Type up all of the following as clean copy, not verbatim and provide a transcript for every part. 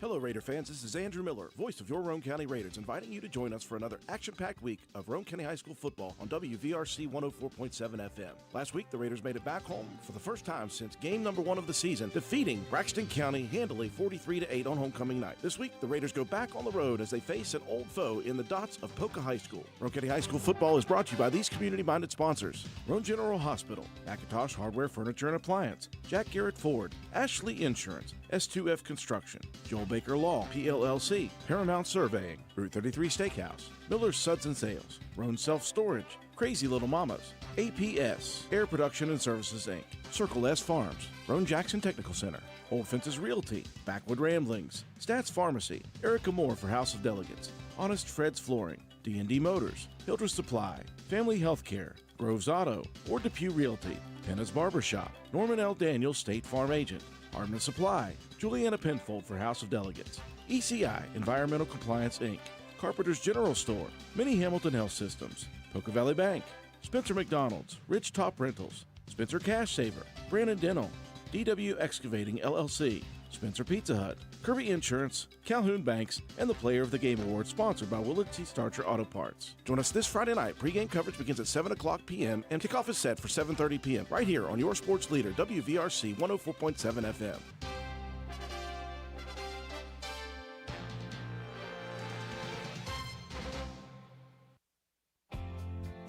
Hello, Raider fans. This is Andrew Miller, voice of your Roane County Raiders, inviting you to join us for another action-packed week of Roane County High School football on WVRC 104.7 FM. Last week, the Raiders made it back home for the first time since game number 1 of the season, defeating Braxton County handily 43-8 on homecoming night. This week, the Raiders go back on the road as they face an old foe in the Dots of Polka High School. Roane County High School football is brought to you by these community-minded sponsors: Roane General Hospital, McIntosh Hardware, Furniture, and Appliance, Jack Garrett Ford, Ashley Insurance, S2F Construction, Joel Baker Law, PLLC, Paramount Surveying, Route 33 Steakhouse, Miller's Suds and Sales, Roane Self Storage, Crazy Little Mamas, APS, Air Production and Services Inc., Circle S Farms, Roane Jackson Technical Center, Old Fences Realty, Backwood Ramblings, Stats Pharmacy, Erica Moore for House of Delegates, Honest Fred's Flooring, D&D Motors, Hildreth Supply, Family Healthcare, Groves Auto, or Depew Realty, Penna's Barbershop, Norman L. Daniels State Farm Agent, Hardman Supply, Juliana Penfold for House of Delegates, ECI Environmental Compliance Inc., Carpenter's General Store, Mini Hamilton Health Systems, Polka Valley Bank, Spencer McDonald's, Rich Top Rentals, Spencer Cash Saver, Brandon Dental, DW Excavating LLC, Spencer Pizza Hut, Kirby Insurance, Calhoun Banks, and the Player of the Game Award, sponsored by Willard C. Starcher Auto Parts. Join us this Friday night. Pre-game coverage begins at 7 o'clock p.m. and kickoff is set for 7:30 p.m. right here on your sports leader, WVRC 104.7 FM.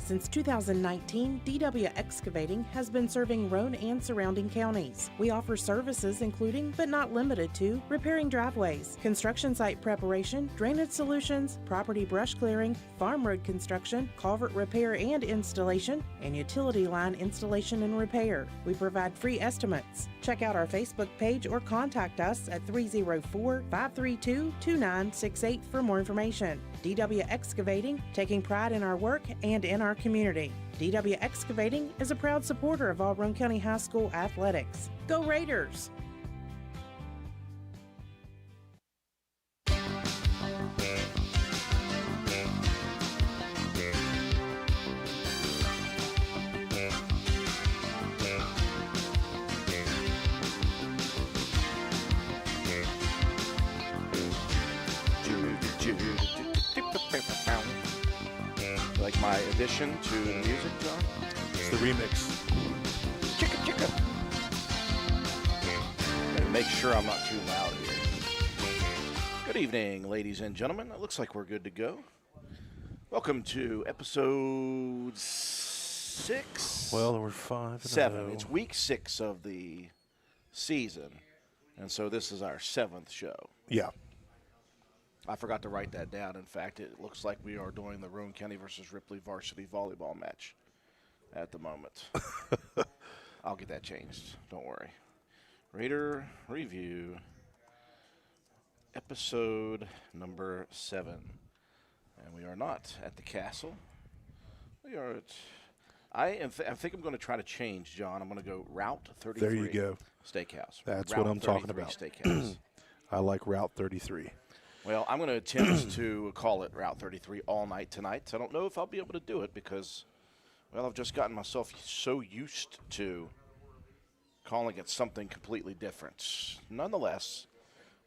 Since 2019, DW Excavating has been serving Roane and surrounding counties. We offer services including, but not limited to, repairing driveways, construction site preparation, drainage solutions, property brush clearing, farm road construction, culvert repair and installation, and utility line installation and repair. We provide free estimates. Check out our Facebook page or contact us at 304-532-2968 for more information. DW Excavating, taking pride in our work and in our community. DW Excavating is a proud supporter of all Roane County High School athletics. Go Raiders! Like my addition to the music, John? It's the remix. Chicka chicka. And make sure I'm not too loud here. Good evening, ladies and gentlemen. It looks like we're good to go. Welcome to episode 6. Well, we're 5. 7. It's week 6 of the season, and so this is our 7th show. Yeah. I forgot to write that down. In fact, it looks like we are doing the Roane County versus Ripley varsity volleyball match at the moment. I'll get that changed. Don't worry. Raider Review, episode number 7. And we are not at the castle. We are at... I think I'm going to try to change, John. I'm going to go Route 33. There you go. Steakhouse. That's Route what I'm talking 33 about. Steakhouse. I like Route 33. Well, I'm going to attempt to call it Route 33 all night tonight. I don't know if I'll be able to do it because, well, I've just gotten myself so used to calling it something completely different. Nonetheless,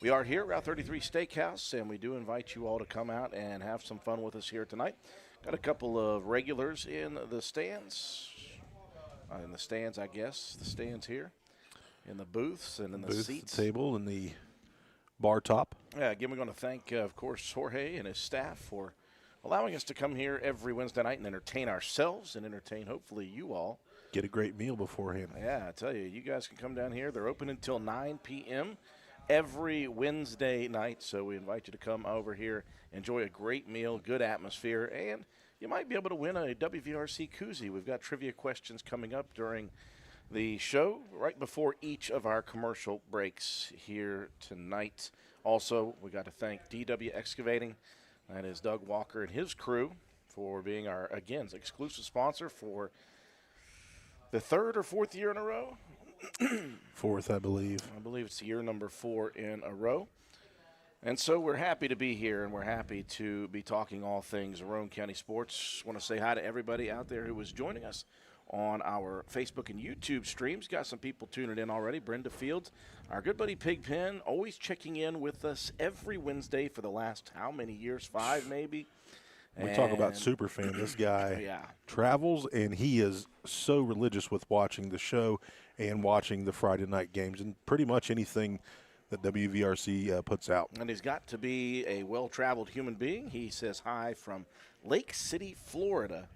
we are here at Route 33 Steakhouse, and we do invite you all to come out and have some fun with us here tonight. Got a couple of regulars in the stands. I guess. The stands here. In the booths and in the seats. The table and the bar top. Yeah, again, we're going to thank, of course, Jorge and his staff for allowing us to come here every Wednesday night and entertain ourselves and entertain, hopefully, you all. Get a great meal beforehand. Yeah, I tell you, you guys can come down here. They're open until 9 p.m. every Wednesday night, so we invite you to come over here, enjoy a great meal, good atmosphere, and you might be able to win a WVRC koozie. We've got trivia questions coming up during the show right before each of our commercial breaks here tonight. Also, we got to thank DW Excavating. That is Doug Walker and his crew for being our, again, exclusive sponsor for the 3rd or 4th year in a row. 4th, I believe. I believe it's year number 4 in a row. And so we're happy to be here, and we're happy to be talking all things Roane County sports. Want to say hi to everybody out there who was joining us on our Facebook and YouTube streams. Got some people tuning in already. Brenda Fields, our good buddy Pigpen, always checking in with us every Wednesday for the last how many years? 5 maybe? We talk about super fan. This guy travels, and he is so religious with watching the show and watching the Friday night games and pretty much anything that WVRC puts out. And he's got to be a well-traveled human being. He says hi from Lake City, Florida.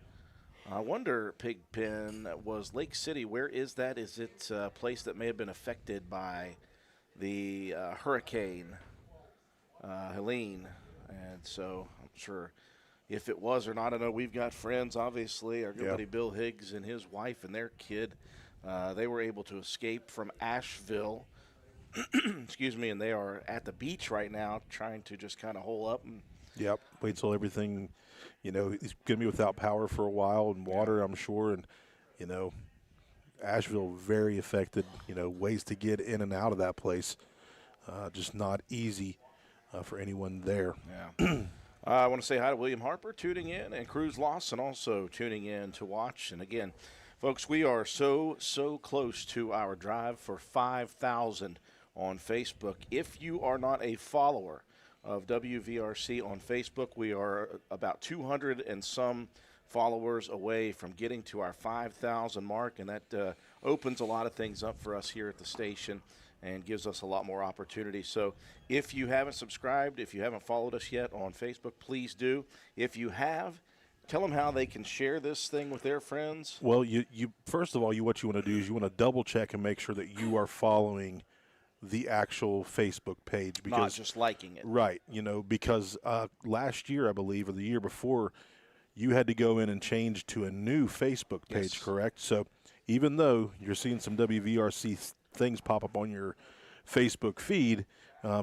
I wonder, Pigpen, was Lake City, where is that? Is it a place that may have been affected by the hurricane Helene? And so I'm sure – if it was or not, I know we've got friends, obviously. Our good buddy Bill Higgs and his wife and their kid, they were able to escape from Asheville, excuse me, and they are at the beach right now trying to just kind of hole up. Wait till everything, he's going to be without power for a while and water, I'm sure. And, Asheville very affected, ways to get in and out of that place. Just not easy for anyone there. Yeah. I want to say hi to William Harper tuning in and Cruz Lawson also tuning in to watch. And again, folks, we are so close to our drive for 5,000 on Facebook. If you are not a follower of WVRC on Facebook, we are about 200 and some followers away from getting to our 5,000 mark, and that opens a lot of things up for us here at the station and gives us a lot more opportunity. So if you haven't subscribed, if you haven't followed us yet on Facebook, please do. If you have, tell them how they can share this thing with their friends. Well, you first of all, what you want to do is you want to double check and make sure that you are following the actual Facebook page. Because, not just liking it. Right, because last year, I believe, or the year before, you had to go in and change to a new Facebook page, yes. Correct? So even though you're seeing some WVRC things pop up on your Facebook feed,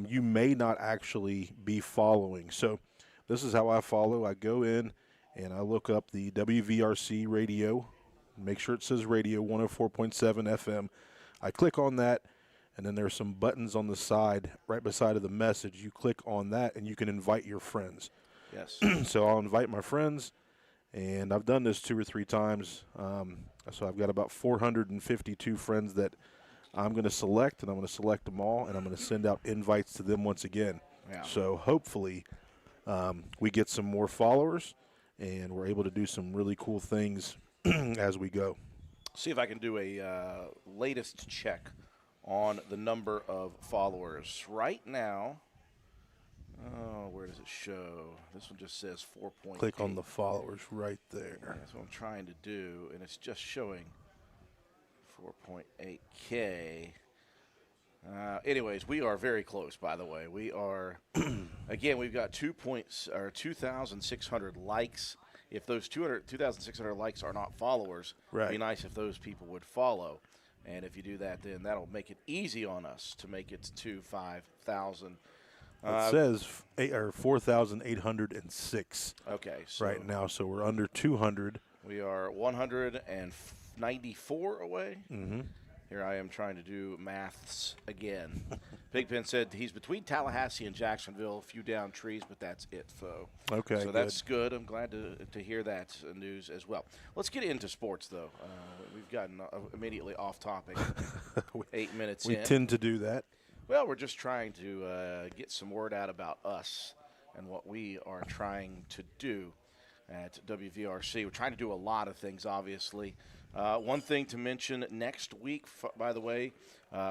you may not actually be following. So this is how I follow. I go in and I look up the WVRC radio, make sure it says radio 104.7 FM. I click on that, and then there's some buttons on the side right beside of the message. You click on that, and you can invite your friends. Yes. So I'll invite my friends, and I've done this 2 or 3 times. So I've got about 452 friends that I'm going to select, and I'm going to select them all, and I'm going to send out invites to them once again. Yeah. So hopefully we get some more followers, and we're able to do some really cool things as we go. See if I can do a latest check on the number of followers. Right now, where does it show? This one just says 4.8. Click on the followers right there. That's what I'm trying to do, and it's just showing 4.8K. Anyways, we are very close, by the way. We are, again, we've got 2,600 likes. If those 2,600 likes are not followers, it'd be nice if those people would follow. And if you do that, then that'll make it easy on us to make it to 5,000. It says 4,806 so right now, so we're under 200. We are 194 away. Mm-hmm. Here I am trying to do maths again. Pigpen said he's between Tallahassee and Jacksonville, a few down trees, but that's it, Fo. Okay, so that's good. I'm glad to hear that news as well. Let's get into sports, though. We've gotten immediately off topic. 8 minutes in. We tend to do that. Well, we're just trying to get some word out about us and what we are trying to do at WVRC. We're trying to do a lot of things, obviously. One thing to mention next week, by the way,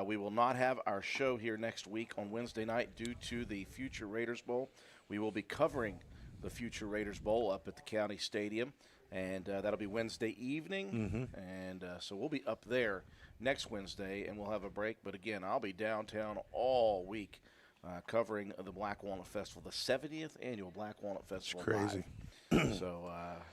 we will not have our show here next week on Wednesday night due to the Future Raiders Bowl. We will be covering the Future Raiders Bowl up at the county stadium, and that'll be Wednesday evening. Mm-hmm. And so we'll be up there next Wednesday, and we'll have a break. But, again, I'll be downtown all week covering the Black Walnut Festival, the 70th annual Black Walnut Festival. It's crazy. So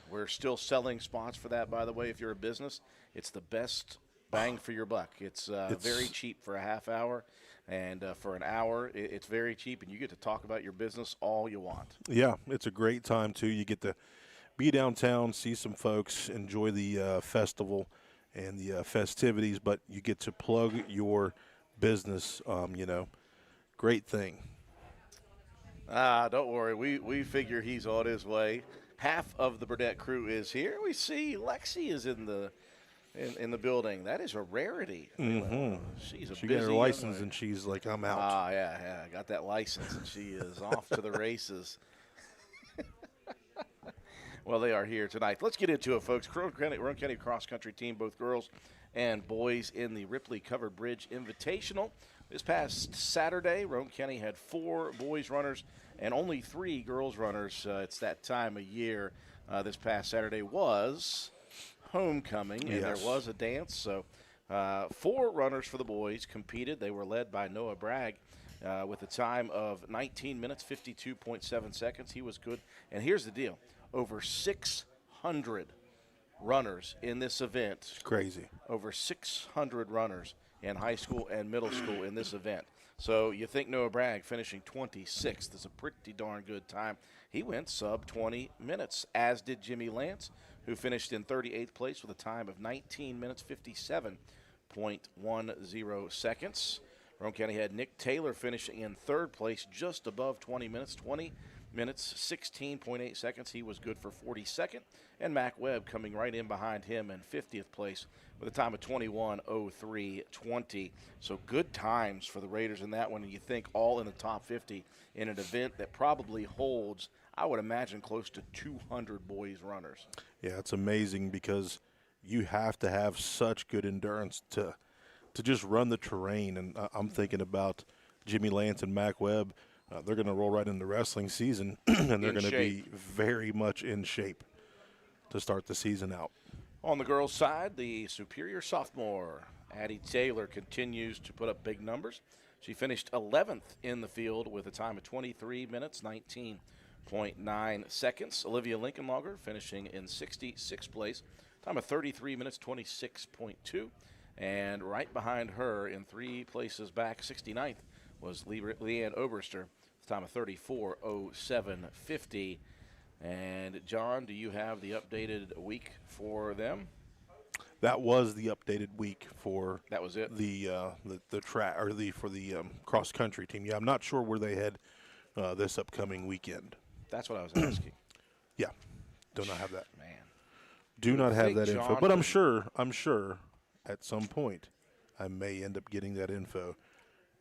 we're still selling spots for that, by the way. If you're a business, it's the best bang for your buck. It's very cheap for a half hour, and for an hour, it's very cheap, and you get to talk about your business all you want. Yeah, it's a great time, too. You get to be downtown, see some folks, enjoy the festival and the festivities, but you get to plug your business, Great thing. Don't worry. We figure he's on his way. Half of the Burdett crew is here. We see Lexi is in the in the building. That is a rarity. Mm-hmm. She's a she busy got her young license, lady. and she's like, I'm out. Yeah. Got that license, and she is off to the races. Well, they are here tonight. Let's get into it, folks. Roane County cross-country team, both girls and boys, in the Ripley Covered Bridge Invitational. This past Saturday, Roane County had 4 boys runners and only 3 girls runners. It's that time of year. This past Saturday was homecoming, and there was a dance. So 4 runners for the boys competed. They were led by Noah Bragg with a time of 19 minutes, 52.7 seconds. He was good. And here's the deal. Over 600 runners in this event. It's crazy. Over 600 runners in high school and middle school in this event. So you think Noah Bragg finishing 26th is a pretty darn good time. He went sub 20 minutes, as did Jimmy Lance, who finished in 38th place with a time of 19 minutes, 57.10 seconds. Roane County had Nick Taylor finishing in 3rd place, just above 20 minutes, 20 minutes, 16.8 seconds. He was good for 42nd. And Mac Webb coming right in behind him in 50th place with a time of 21:03:20. So good times for the Raiders in that one. And you think all in the top 50 in an event that probably holds, I would imagine, close to 200 boys runners. Yeah, it's amazing because you have to have such good endurance to just run the terrain. And I'm thinking about Jimmy Lance and Mac Webb. They're going to roll right into wrestling season, and they're going to be very much in shape to start the season out. On the girls' side, the superior sophomore, Addie Taylor, continues to put up big numbers. She finished 11th in the field with a time of 23 minutes, 19.9 seconds. Olivia Lincolnlogger finishing in 66th place, time of 33 minutes, 26.2. And right behind her in 3 places back, 69th, was Leanne Oberster, time of 34:07:50. And, John, do you have the updated week for them? That was the updated week for that was it. The track or for the cross country team. Yeah, I'm not sure where they head this upcoming weekend. That's what I was asking. Yeah, do not have that. Man, do not have that info. But I'm sure at some point I may end up getting that info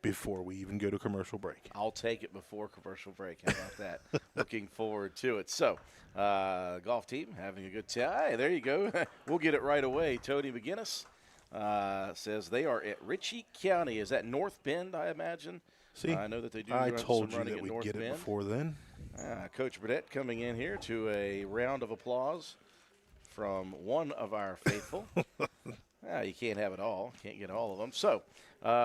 before we even go to commercial break. I'll take it before commercial break. How about that? Looking forward to it. So, golf team having a good time. Hey, there you go. We'll get it right away. Tony McGinnis says they are at Ritchie County. Is that North Bend, I imagine? See, I know that they do. I told you running that we'd North get it Bend. before then. Coach Burdett coming in here to a round of applause from one of our faithful. You can't have it all. Can't get all of them. So,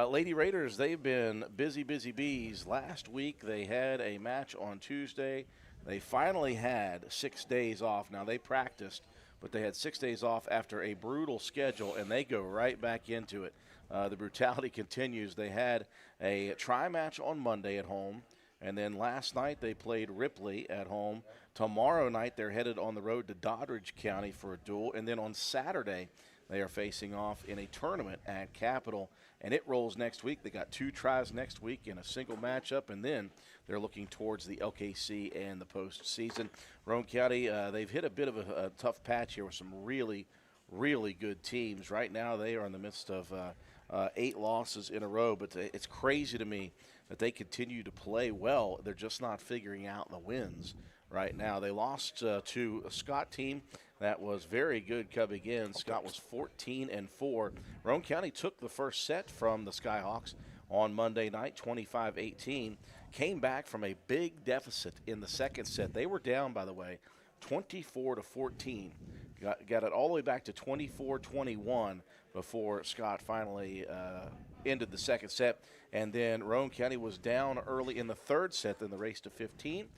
Lady Raiders, they've been busy bees. Last week they had a match on Tuesday. They finally had 6 days off. Now, they practiced, but they had 6 days off after a brutal schedule, and they go right back into it. The brutality continues. They had a tri-match on Monday at home, and then last night they played Ripley at home. Tomorrow night they're headed on the road to Doddridge County for a duel, and then on Saturday they are facing off in a tournament at Capitol, and it rolls next week. They got 2 tries next week in a single matchup, and then they're looking towards the LKC and the postseason. Roane County, they've hit a bit of a tough patch here with some really, really good teams. Right now they are in the midst of 8 losses in a row, but it's crazy to me that they continue to play well. They're just not figuring out the wins right now. They lost to a Scott team that was very good coming in. Scott was 14-4. Roane County took the first set from the Skyhawks on Monday night, 25-18. Came back from a big deficit in the second set. They were down, by the way, 24-14. Got it all the way back to 24-21 before Scott finally ended the second set. And then Roane County was down early in the third set, then the race to 15.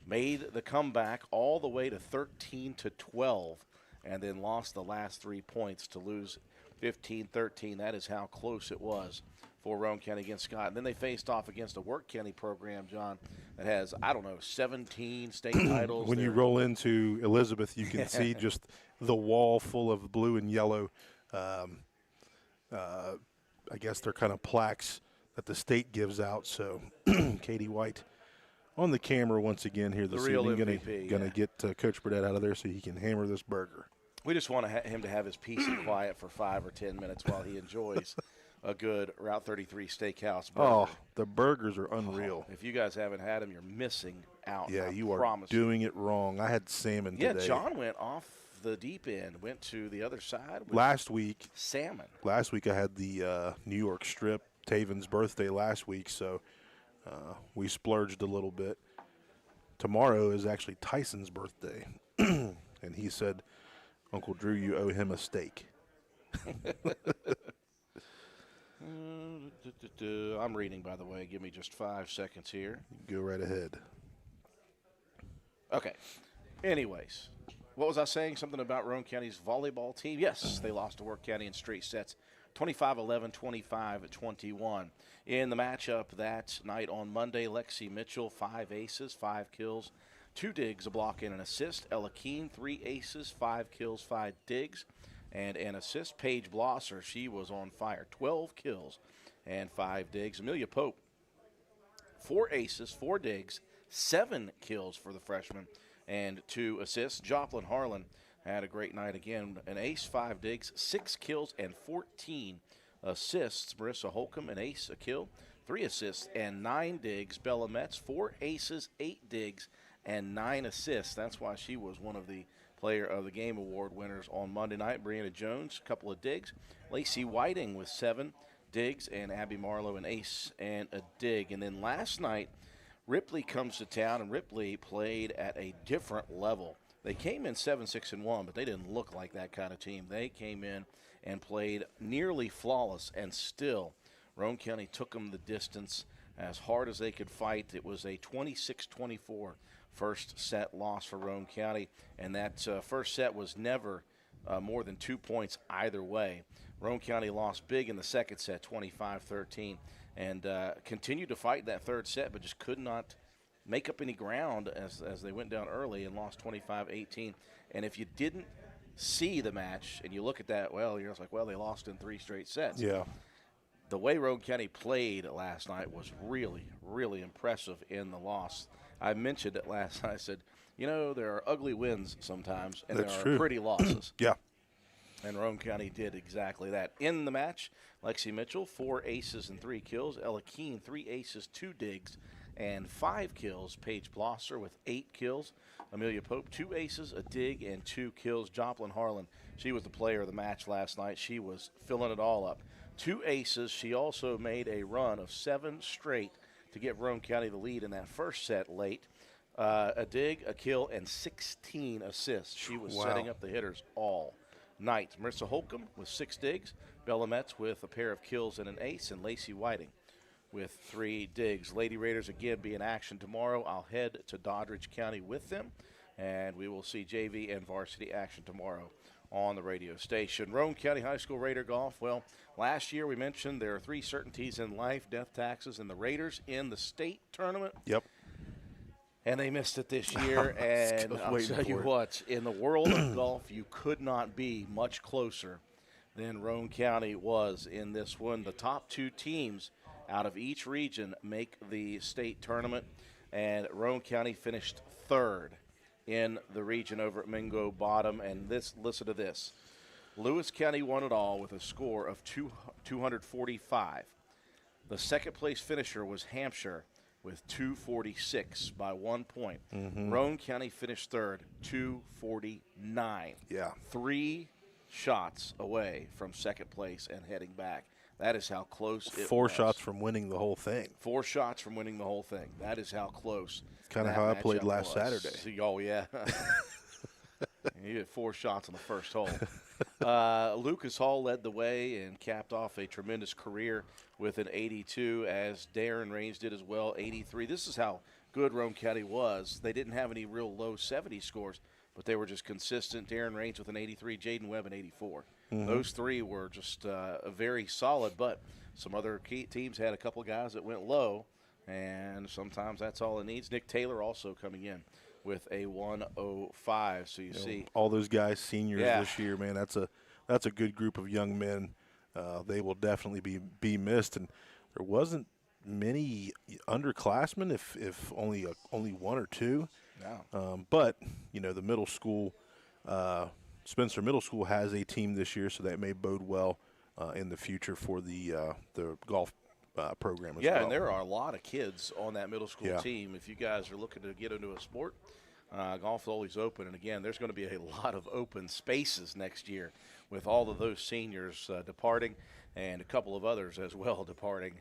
Made the comeback all the way to 13-12, and then lost the last 3 points to lose 15-13. That is how close it was for Roane County against Scott. And then they faced off against a Work County program, John, that has, 17 state titles. When you roll into Elizabeth, you can see just the wall full of blue and yellow. I guess they're kind of plaques that the state gives out. So Katie White on the camera once again here this evening. Going to get Coach Burdett out of there so he can hammer this burger. We just want him to have his peace and quiet for 5 or 10 minutes while he enjoys a good Route 33 Steakhouse burger. Oh, the burgers are unreal. If you guys haven't had them, you're missing out. Yeah, you are promise doing it wrong. I had salmon today. Yeah, John went off the deep end, went to the other side with last week. Salmon. Last week I had the New York strip, Taven's birthday last week, so we splurged a little bit. Tomorrow is actually Tyson's birthday, and he said, Uncle Drew, you owe him a steak. I'm reading, by the way. Give me just 5 seconds here. Go right ahead. Okay. Anyways, what was I saying? Something about Roane County's volleyball team? Yes, they lost to Work County in straight sets, 25-11, 25-21. In the matchup that night on Monday, Lexi Mitchell, 5 aces, 5 kills, 2 digs, a block, and an assist. Ella Keene, 3 aces, 5 kills, 5 digs, and an assist. Paige Blosser, she was on fire, 12 kills and 5 digs. Amelia Pope, 4 aces, 4 digs, 7 kills for the freshman, and 2 assists. Joplin Harlan had a great night again. An ace, 5 digs, 6 kills, and 14 assists. Marissa Holcomb, an ace, a kill, 3 assists, and 9 digs. Bella Metz, 4 aces, 8 digs, and 9 assists. That's why she was one of the Player of the Game award winners on Monday night. Brianna Jones, a couple of digs. Lacey Whiting with 7 digs, and Abby Marlowe an ace and a dig. And then last night, Ripley comes to town, and Ripley played at a different level. They came in 7-6-1, but they didn't look like that kind of team. They came in and played nearly flawless, and still Roane County took them the distance as hard as they could fight. It was a 26-24 first set loss for Roane County, and that first set was never more than 2 points either way. Roane County lost big in the second set, 25-13, and continued to fight that third set, but just could not make up any ground as they went down early and lost 25-18. And if you didn't see the match and you look at that, well, you're just like, well, they lost in 3 straight sets. Yeah. The way Roane County played last night was really, really impressive in the loss. I mentioned it last night. I said, you know, there are ugly wins sometimes, and That's there are true. pretty losses. Yeah. And Roane County did exactly that. In the match, Lexi Mitchell, 4 aces and 3 kills. Ella Keene, 3 aces, 2 digs, and 5 kills. Paige Blosser with 8 kills. Amelia Pope, 2 aces, a dig, and 2 kills. Joplin Harlan, she was the player of the match last night. She was filling it all up. 2 aces. She also made a run of 7 straight to give Roane County the lead in that first set late. A dig, a kill, and 16 assists. She was setting up the hitters all night. Marissa Holcomb with 6 digs. Bella Metz with a pair of kills and an ace. And Lacey Whiting with 3 digs. Lady Raiders again be in action tomorrow. I'll head to Doddridge County with them, and we will see JV and varsity action tomorrow on the radio station. Roane County High School Raider golf. Well, last year we mentioned there are 3 certainties in life: death, taxes, and the Raiders in the state tournament. Yep. And they missed it this year. And I'll tell you what, in the world of golf, you could not be much closer than Roane County was in this one. The top 2 teams out of each region make the state tournament, and Roane County finished 3rd in the region over at Mingo Bottom. And listen to this. Lewis County won it all with a score of 245. The second place finisher was Hampshire with 246 by 1 point. Roane County finished 3rd, 249. Yeah. 3 shots away from second place and heading back. That is how close it was. 4 shots from winning the whole thing. 4 shots from winning the whole thing. That is how close. Kind of how I played last Saturday. Oh, yeah. You had 4 shots on the first hole. Lucas Hall led the way and capped off a tremendous career with an 82, as Darren Raines did as well, 83. This is how good Roane County was. They didn't have any real low 70 scores, but they were just consistent. Darren Raines with an 83, Jaden Webb an 84. Those 3 were just very solid, but some other key teams had a couple of guys that went low, and sometimes that's all it needs. Nick Taylor also coming in with a 105. So you see all those guys, seniors this year, man. That's a good group of young men. They will definitely be missed, and there wasn't many underclassmen, if only 1 or 2. Yeah. But you know, the middle school Spencer Middle School has a team this year, so that may bode well in the future for the golf program as well. Yeah, and there are a lot of kids on that middle school team. If you guys are looking to get into a sport, golf is always open. And, again, there's going to be a lot of open spaces next year with all of those seniors departing and a couple of others as well departing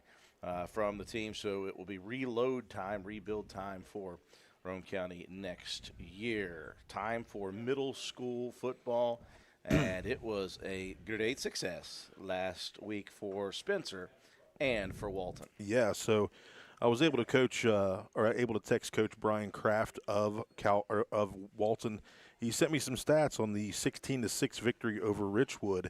from the team. So it will be rebuild time for Roane County next year. Time for middle school football, and it was a great success last week for Spencer and for Walton. Yeah, so I was able to text Coach Brian Kraft of Walton. He sent me some stats on the 16-6 victory over Richwood.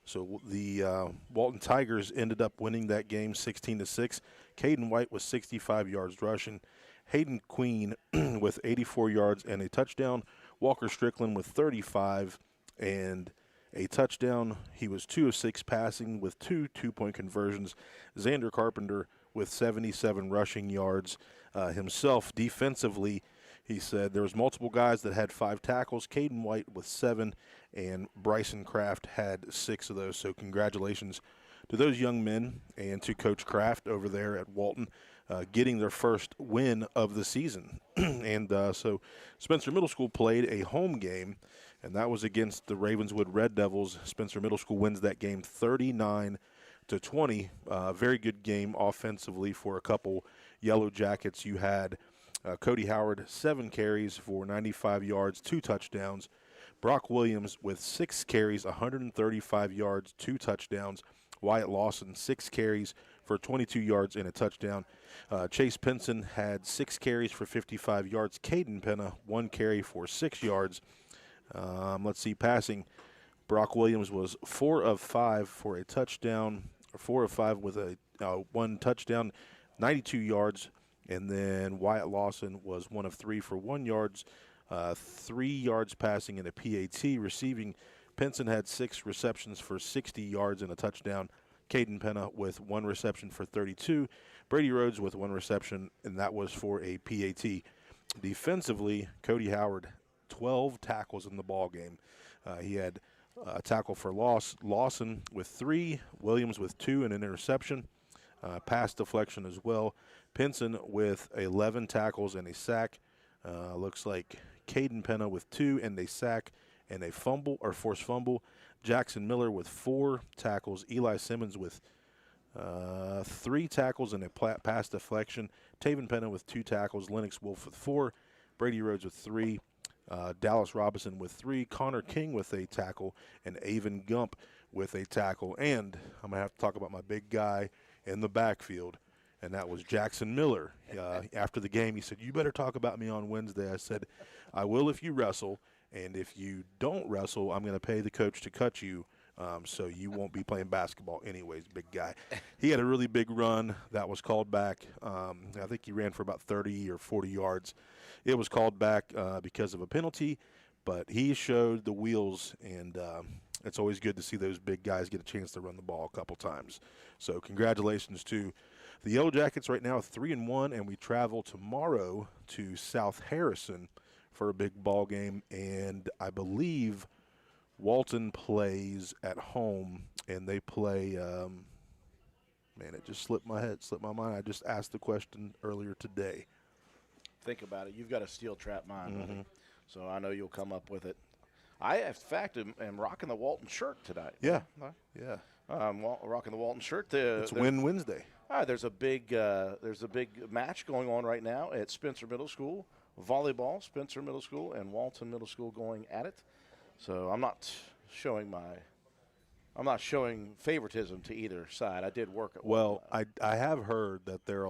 So the Walton Tigers ended up winning that game 16-6. Caden White was 65 yards rushing. Hayden Queen with 84 yards and a touchdown. Walker Strickland with 35 and a touchdown. He was 2 of 6 passing with 2 two-point conversions. Xander Carpenter with 77 rushing yards himself. Defensively, he said there was multiple guys that had 5 tackles. Caden White with 7, and Bryson Kraft had 6 of those. So congratulations to those young men and to Coach Kraft over there at Walton, getting their first win of the season. And so Spencer Middle School played a home game, and that was against the Ravenswood Red Devils. Spencer Middle School wins that game 39-20. Very good game offensively for a couple Yellow Jackets. You had Cody Howard, 7 carries for 95 yards, 2 touchdowns. Brock Williams with 6 carries, 135 yards, 2 touchdowns. Wyatt Lawson, 6 carries for 22 yards and a touchdown. Chase Pinson had 6 carries for 55 yards. Caden Penna, 1 carry for 6 yards. Let's see, passing. Brock Williams was 4 of 5 for a touchdown, or 4 of 5 with a 1 touchdown, 92 yards. And then Wyatt Lawson was 1 of 3 for 1 yards, 3 yards passing and a PAT. Receiving, Pinson had 6 receptions for 60 yards and a touchdown. Caden Penna with 1 reception for 32. Brady Rhodes with 1 reception, and that was for a PAT. Defensively, Cody Howard, 12 tackles in the ball game. He had a tackle for loss. Lawson with 3, Williams with 2 and an interception. Pass deflection as well. Pinson with 11 tackles and a sack. Looks like Caden Penna with 2 and a sack and a fumble or forced fumble. Jackson Miller with 4 tackles. Eli Simmons with 3 tackles and a pass deflection. Taven Penna with 2 tackles. Lennox Wolf with 4. Brady Rhodes with 3. Dallas Robinson with 3. Connor King with a tackle. And Avon Gump with a tackle. And I'm going to have to talk about my big guy in the backfield, and that was Jackson Miller. After the game, he said, "You better talk about me on Wednesday." I said, "I will if you wrestle, and if you don't wrestle, I'm going to pay the coach to cut you, so you won't be playing basketball anyways, big guy." He had a really big run that was called back. I think he ran for about 30 or 40 yards. It was called back because of a penalty, but he showed the wheels, and it's always good to see those big guys get a chance to run the ball a couple times. So congratulations to the Yellow Jackets right now, 3-1, and we travel tomorrow to South Harrison for a big ball game. And I believe Walton plays at home, and they play man, it just slipped my mind. I just asked the question earlier today. Think about it. You've got a steel trap mind, buddy. So I know you'll come up with it. I, in fact, am rocking the Walton shirt tonight. Yeah. Rocking the Walton shirt. It's Win Wednesday. There's a big match going on right now at Spencer Middle School. Volleyball, Spencer Middle School and Walton Middle School going at it. So I'm not showing favoritism to either side. I did work at Well, I have heard that there's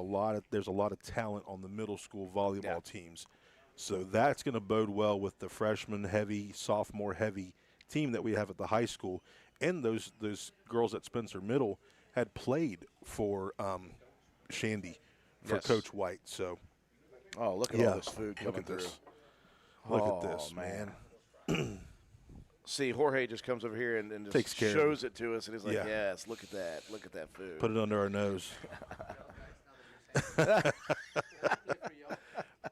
a lot of talent on the middle school volleyball teams. So that's going to bode well with the freshman-heavy, sophomore-heavy team that we have at the high school. And those girls at Spencer Middle had played for Shandy, for Coach White. So, look at all this food coming through. Look at this, man. See, Jorge just comes over here and just shows it to us, and he's like, yes, look at that food. Put it under our nose.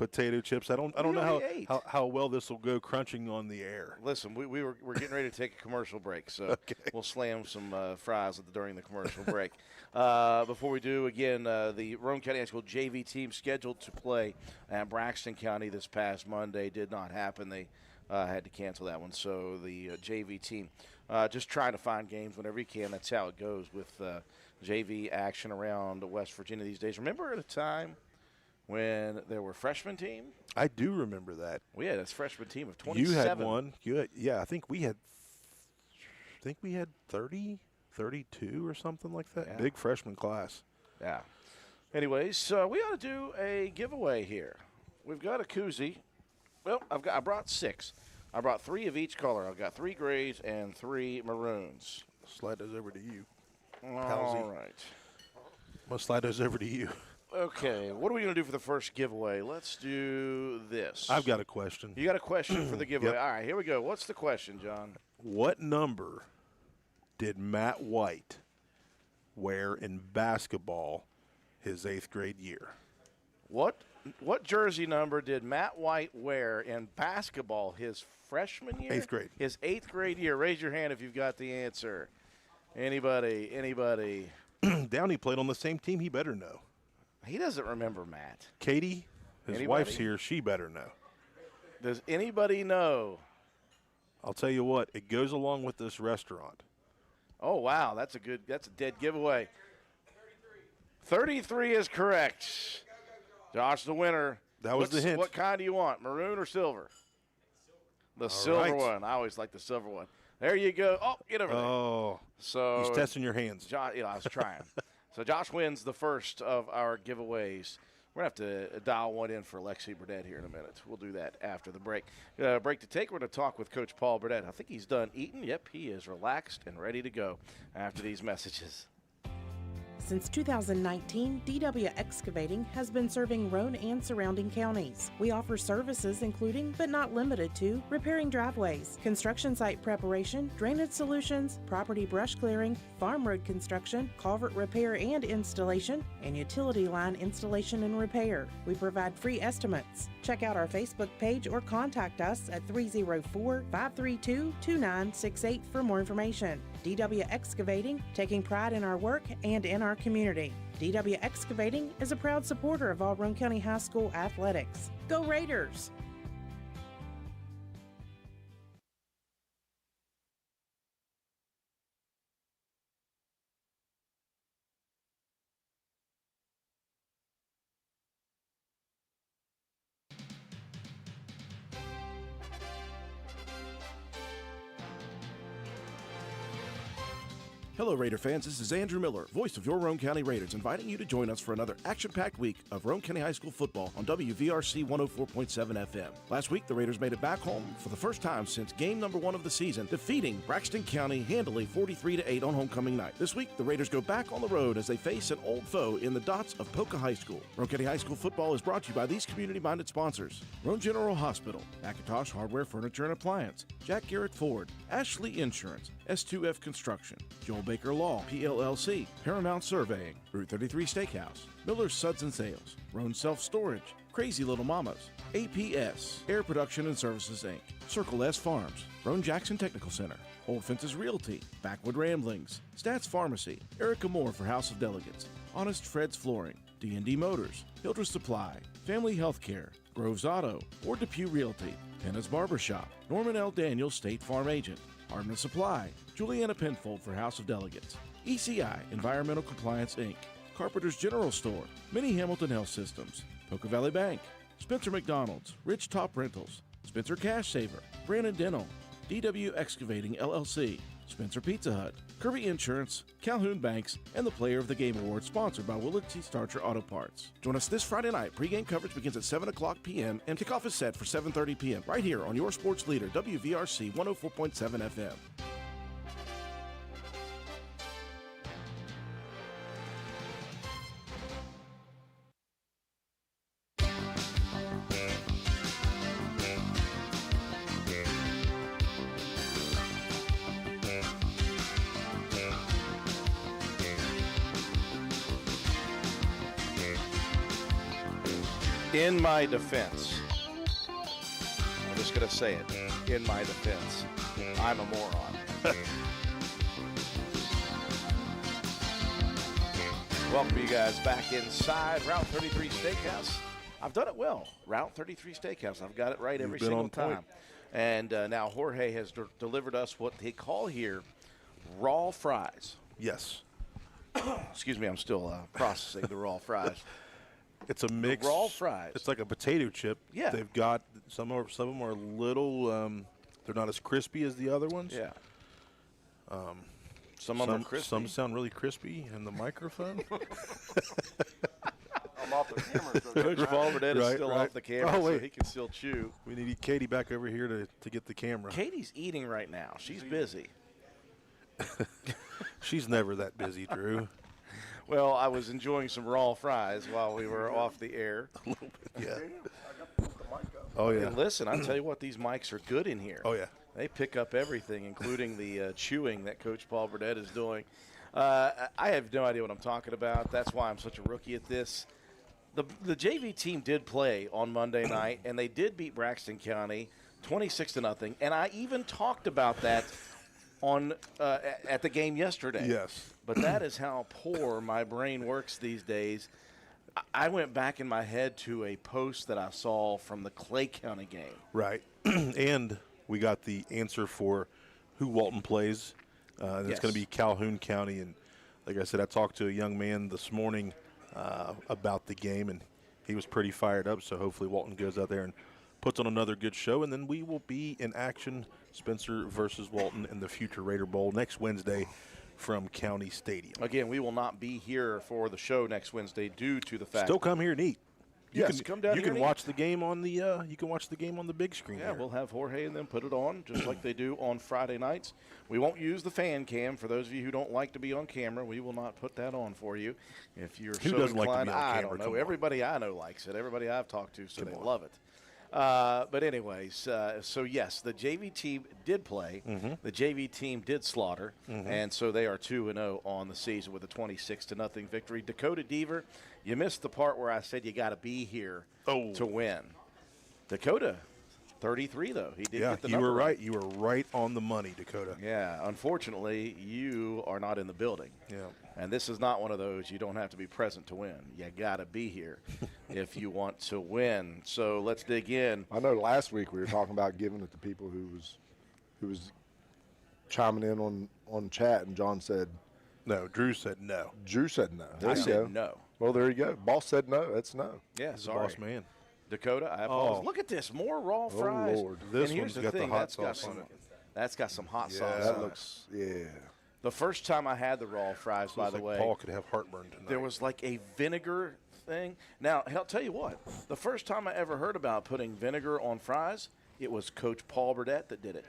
potato chips. I don't know already how well this will go crunching on the air. Listen, we're getting ready to take a commercial break, so Okay. we'll slam some fries during the commercial break. Before we do, again, the Roane County High School JV team scheduled to play at Braxton County this past Monday did not happen. They had to cancel that one. So the JV team just trying to find games whenever you can. That's how it goes with JV action around West Virginia these days. Remember at a time when there were freshman team? I do remember that. We had a freshman team of 27. You had one. I think we had 30, 32 or something like that. Yeah. Big freshman class. Yeah. Anyways, we ought to do a giveaway here. We've got a koozie. Well, I brought 6. I brought 3 of each color. I've got 3 grays and 3 maroons. Slide those over to you. All right. I'm going to slide those over to you. Okay, what are we going to do for the first giveaway? Let's do this. I've got a question. You got a question for the giveaway? Yep. All right, here we go. What's the question, John? What number did Matt White wear in basketball his 8th grade year? What jersey number did Matt White wear in basketball his freshman year? 8th grade. His 8th grade year. Raise your hand if you've got the answer. Anybody? Downey played on the same team. He better know. He doesn't remember Matt. Katie, his Anybody? wife's here. She better know. Does anybody know? I'll tell you what. It goes along with this restaurant. Oh, wow. That's a dead giveaway. 33 is correct. Josh, the winner. That was the hint. What kind do you want, maroon or silver? The silver one. I always like the silver one. There you go. Oh, get over there. Oh, so he's testing your hands. Josh, I was trying. So Josh wins the first of our giveaways. We're going to have to dial one in for Lexi Burdett here in a minute. We'll do that after the break. Break to take. We're going to talk with Coach Paul Burdett. I think he's done eating. Yep, he is relaxed and ready to go after these messages. Since 2019, DW Excavating has been serving Roane and surrounding counties. We offer services including, but not limited to, repairing driveways, construction site preparation, drainage solutions, property brush clearing, farm road construction, culvert repair and installation, and utility line installation and repair. We provide free estimates. Check out our Facebook page or contact us at 304-532-2968 for more information. DW Excavating, taking pride in our work and in our community. DW Excavating is a proud supporter of all Roane County High School athletics. Go Raiders! Hello, Raider fans. This is Andrew Miller, voice of your Roane County Raiders, inviting you to join us for another action-packed week of Roane County High School football on WVRC 104.7 FM. Last week, the Raiders made it back home for the first time since game number 1 of the season, defeating Braxton County handily 43-8 on homecoming night. This week, the Raiders go back on the road as they face an old foe in the Dots of Polka High School. Roane County High School football is brought to you by these community-minded sponsors: Roane General Hospital, McIntosh Hardware, Furniture, and Appliance, Jack Garrett Ford, Ashley Insurance, S2F Construction, Joel Baker Law, PLLC, Paramount Surveying, Route 33 Steakhouse, Miller's Suds and Sales, Roane Self Storage, Crazy Little Mamas, APS, Air Production and Services Inc., Circle S Farms, Roane Jackson Technical Center, Old Fences Realty, Backwood Ramblings, Stats Pharmacy, Erica Moore for House of Delegates, Honest Fred's Flooring, D&D Motors, Hildreth Supply, Family Healthcare, Groves Auto, or Depew Realty, Penna's Barbershop, Norman L. Daniels State Farm Agent, Hardman Supply, Juliana Penfold for House of Delegates, ECI Environmental Compliance Inc., Carpenter's General Store, Mini Hamilton Health Systems, Poca Valley Bank, Spencer McDonald's, Rich Top Rentals, Spencer Cash Saver, Brandon Dental, DW Excavating LLC, Spencer Pizza Hut, Kirby Insurance, Calhoun Banks, and the Player of the Game Award, sponsored by Willard T. Starcher Auto Parts. Join us this Friday night. Pre-game coverage begins at 7 o'clock p.m. and kickoff is set for 7:30 p.m. right here on your sports leader, WVRC 104.7 FM. In my defense, I'm just going to say it. In my defense, I'm a moron. Welcome you guys back inside Route 33 Steakhouse. I've done it well. Route 33 Steakhouse. I've got it right every single time. And now Jorge has delivered us what they call here raw fries. Yes. Excuse me, I'm still processing the raw fries. It's a mix. Raw fries. It's like a potato chip. Yeah. They've got some of them are a little. They're not as crispy as the other ones. Yeah. Some of them are crispy. Some sound really crispy in the microphone. I'm off the camera. So Coach Paul Burdett is still off the camera, so he can still chew. We need Katie back over here to get the camera. Katie's eating right now. She's busy. She's never that busy, Drew. Well, I was enjoying some raw fries while we were off the air. A little bit, yeah. Oh, yeah. And listen, I tell you what, these mics are good in here. Oh, yeah. They pick up everything, including the chewing that Coach Paul Burdett is doing. I have no idea what I'm talking about. That's why I'm such a rookie at this. The JV team did play on Monday night, and they did beat Braxton County 26-0. And I even talked about that on at the game yesterday. Yes. But that is how poor my brain works these days. I went back in my head to a post that I saw from the Clay County game. Right. And we got the answer for who Walton plays. And it's going to be Calhoun County. And like I said, I talked to a young man this morning about the game, and he was pretty fired up. So hopefully Walton goes out there and puts on another good show. And then we will be in action, Spencer versus Walton, in the Future Raider Bowl next Wednesday from County Stadium. Again, we will not be here for the show next Wednesday due to the fact. Still come here and eat. You Yes, can come down You here can and watch the game on the big screen. Yeah, here. we'll have Jorge and them put it on just like they do on Friday nights. We won't use the fan cam. For those of you who don't like to be on camera, we will not put that on for you. If you're Who so doesn't like to inclined, be on I camera? don't know. Come on. Everybody I know likes it. Everybody I've talked to, so they love it. But anyways, so yes, the JV team did play. Mm-hmm. The JV team did slaughter, and so they are 2-0 on the season with a 26-0 victory. Dakota Deaver, you missed the part where I said you got to be here to win. Dakota, 33 though. He did get the number. You were right. You were right on the money, Dakota. Yeah, unfortunately, you are not in the building. Yeah. And this is not one of those you don't have to be present to win. You got to be here if you want to win. So let's dig in. I know last week we were talking about giving it to people who was chiming in on chat, and John said No, Drew said no. Drew said no. There I you said go. no. Well, there you go. Boss said no. That's no. Yeah, He's a sorry. boss man. Dakota, I apologize. Look at this, more raw fries. Lord. This and here's one's got the thing, hot that's got sauce on some, it. That's got some hot Yeah, sauce. That on it. looks The first time I had the raw fries, by Looks the like way, Paul could have heartburn tonight. there was like a vinegar thing. Now, I'll tell you what, the first time I ever heard about putting vinegar on fries, it was Coach Paul Burdett that did it.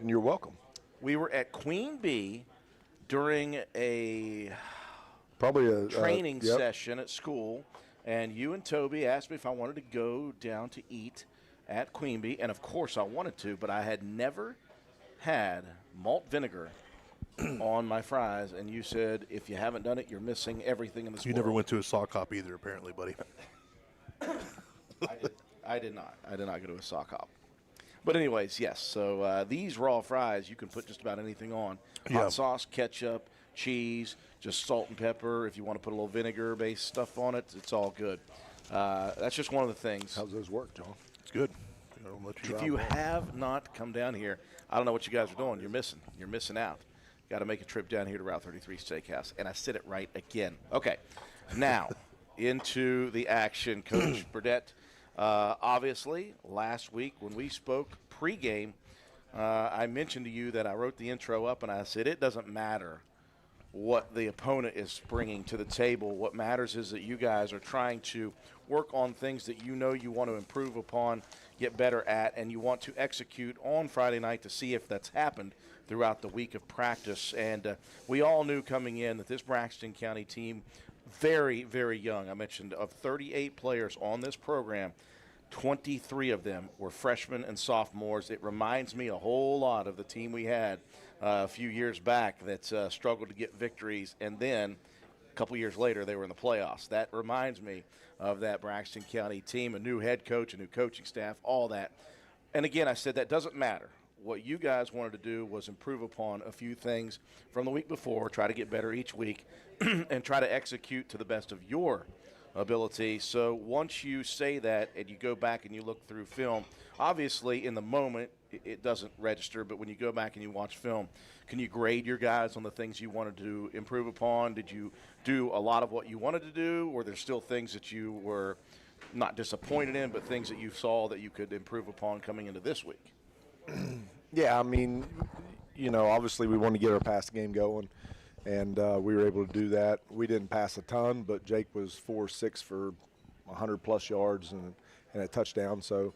and you're welcome. We were at Queen Bee during a Probably a training yep. session at school, and you and Toby asked me if I wanted to go down to eat at Queen Bee, and of course I wanted to, but I had never had malt vinegar on my fries, and you said if you haven't done it, you're missing everything in this You world. never went to a sock hop either, apparently, buddy. I did not. I did not go to a sock hop. But anyways, yes. So these raw fries, you can put just about anything on. Yeah. Hot sauce, ketchup, cheese, just salt and pepper. If you want to put a little vinegar-based stuff on it, it's all good. That's just one of the things. How's those work, John? It's good. I'll let you If try you one. have not come down here, I don't know what you guys are doing. You're missing. You're missing out. Got to make a trip down here to Route 33 Steakhouse. And I said it right again. Okay. Now, into the action. Coach Burdett, obviously, last week when we spoke pregame, I mentioned to you that I wrote the intro up and I said it doesn't matter what the opponent is bringing to the table. What matters is that you guys are trying to work on things that you know you want to improve upon, get better at, and you want to execute on Friday night to see if that's happened throughout the week of practice. And we all knew coming in that this Braxton County team, very, very young. I mentioned of 38 players on this program, 23 of them were freshmen and sophomores. It reminds me a whole lot of the team we had a few years back that struggled to get victories and then A couple years later, they were in the playoffs. That reminds me of that Braxton County team, a new head coach, a new coaching staff, all that. And again, I said that doesn't matter. What you guys wanted to do was improve upon a few things from the week before, try to get better each week, and try to execute to the best of your ability. So once you say that and you go back and you look through film, obviously in the moment it doesn't register, but when you go back and you watch film, can you grade your guys on the things you wanted to improve upon? Did you do a lot of what you wanted to do, or there's still things that you were not disappointed in, but things that you saw that you could improve upon coming into this week? Yeah, I mean, obviously we wanted to get our pass game going, and we were able to do that. We didn't pass a ton, but Jake was 4-6 for 100-plus yards and a touchdown. So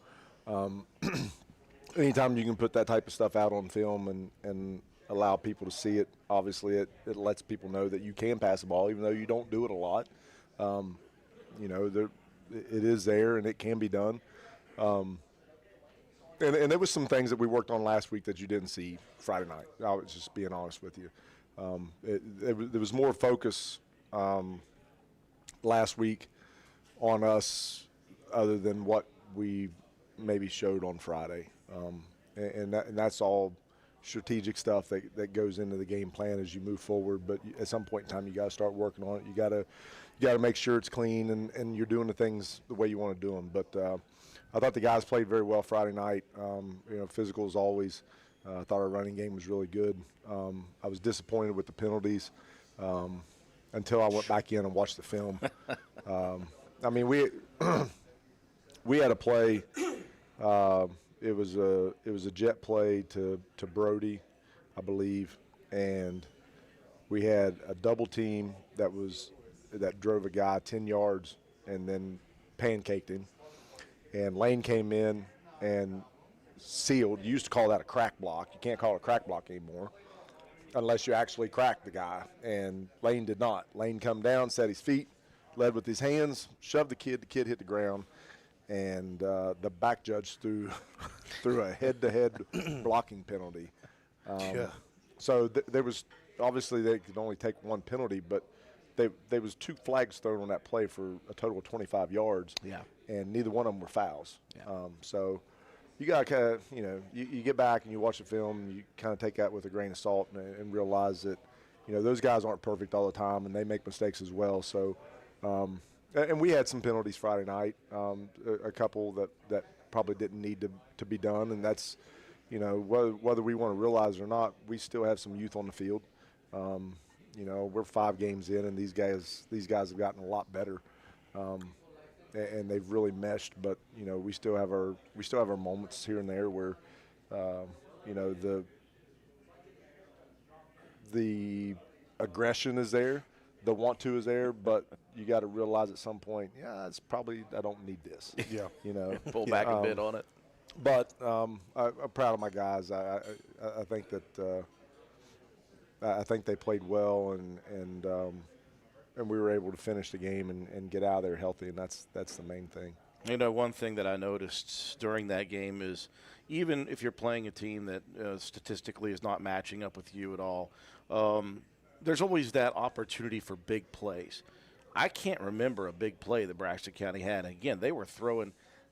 anytime you can put that type of stuff out on film and allow people to see it, obviously it lets people know that you can pass the ball, even though you don't do it a lot. It is there, and it can be done. And there was some things that we worked on last week that you didn't see Friday night. I was just being honest with you. There was more focus last week on us other than what we maybe showed on Friday. And that's all strategic stuff that goes into the game plan as you move forward. But at some point in time, you got to start working on it. You got to make sure it's clean and you're doing the things the way you want to do them. But I thought the guys played very well Friday night. Physical as always. I thought our running game was really good. I was disappointed with the penalties until I went back in and watched the film. We had a play. It was a jet play to Brody, I believe, and we had a double team that drove a guy 10 yards and then pancaked him. And Lane came in and sealed. You used to call that a crack block. You can't call it a crack block anymore unless you actually crack the guy. And Lane did not. Lane come down, set his feet, led with his hands, shoved the kid. The kid hit the ground. And the back judge threw a head-to-head blocking penalty. So there was – obviously they could only take one penalty, but there was 2 flags thrown on that play for a total of 25 yards. Yeah. And neither one of them were fouls. Yeah. So you got to kind of, you get back and you watch the film and you kind of take that with a grain of salt and realize that, those guys aren't perfect all the time and they make mistakes as well. So, and we had some penalties Friday night, a couple that probably didn't need to be done. And that's, whether we want to realize it or not, we still have some youth on the field. We're 5 games in, and these guys have gotten a lot better, and they've really meshed. But we still have our moments here and there where, the aggression is there, the want to is there, but you got to realize at some point, it's probably I don't need this. Yeah, pull back a bit on it. But I'm proud of my guys. I think that. I think they played well, and we were able to finish the game and get out of there healthy, and that's the main thing. One thing that I noticed during that game is even if you're playing a team that statistically is not matching up with you at all, there's always that opportunity for big plays. I can't remember a big play that Braxton County had. Again, they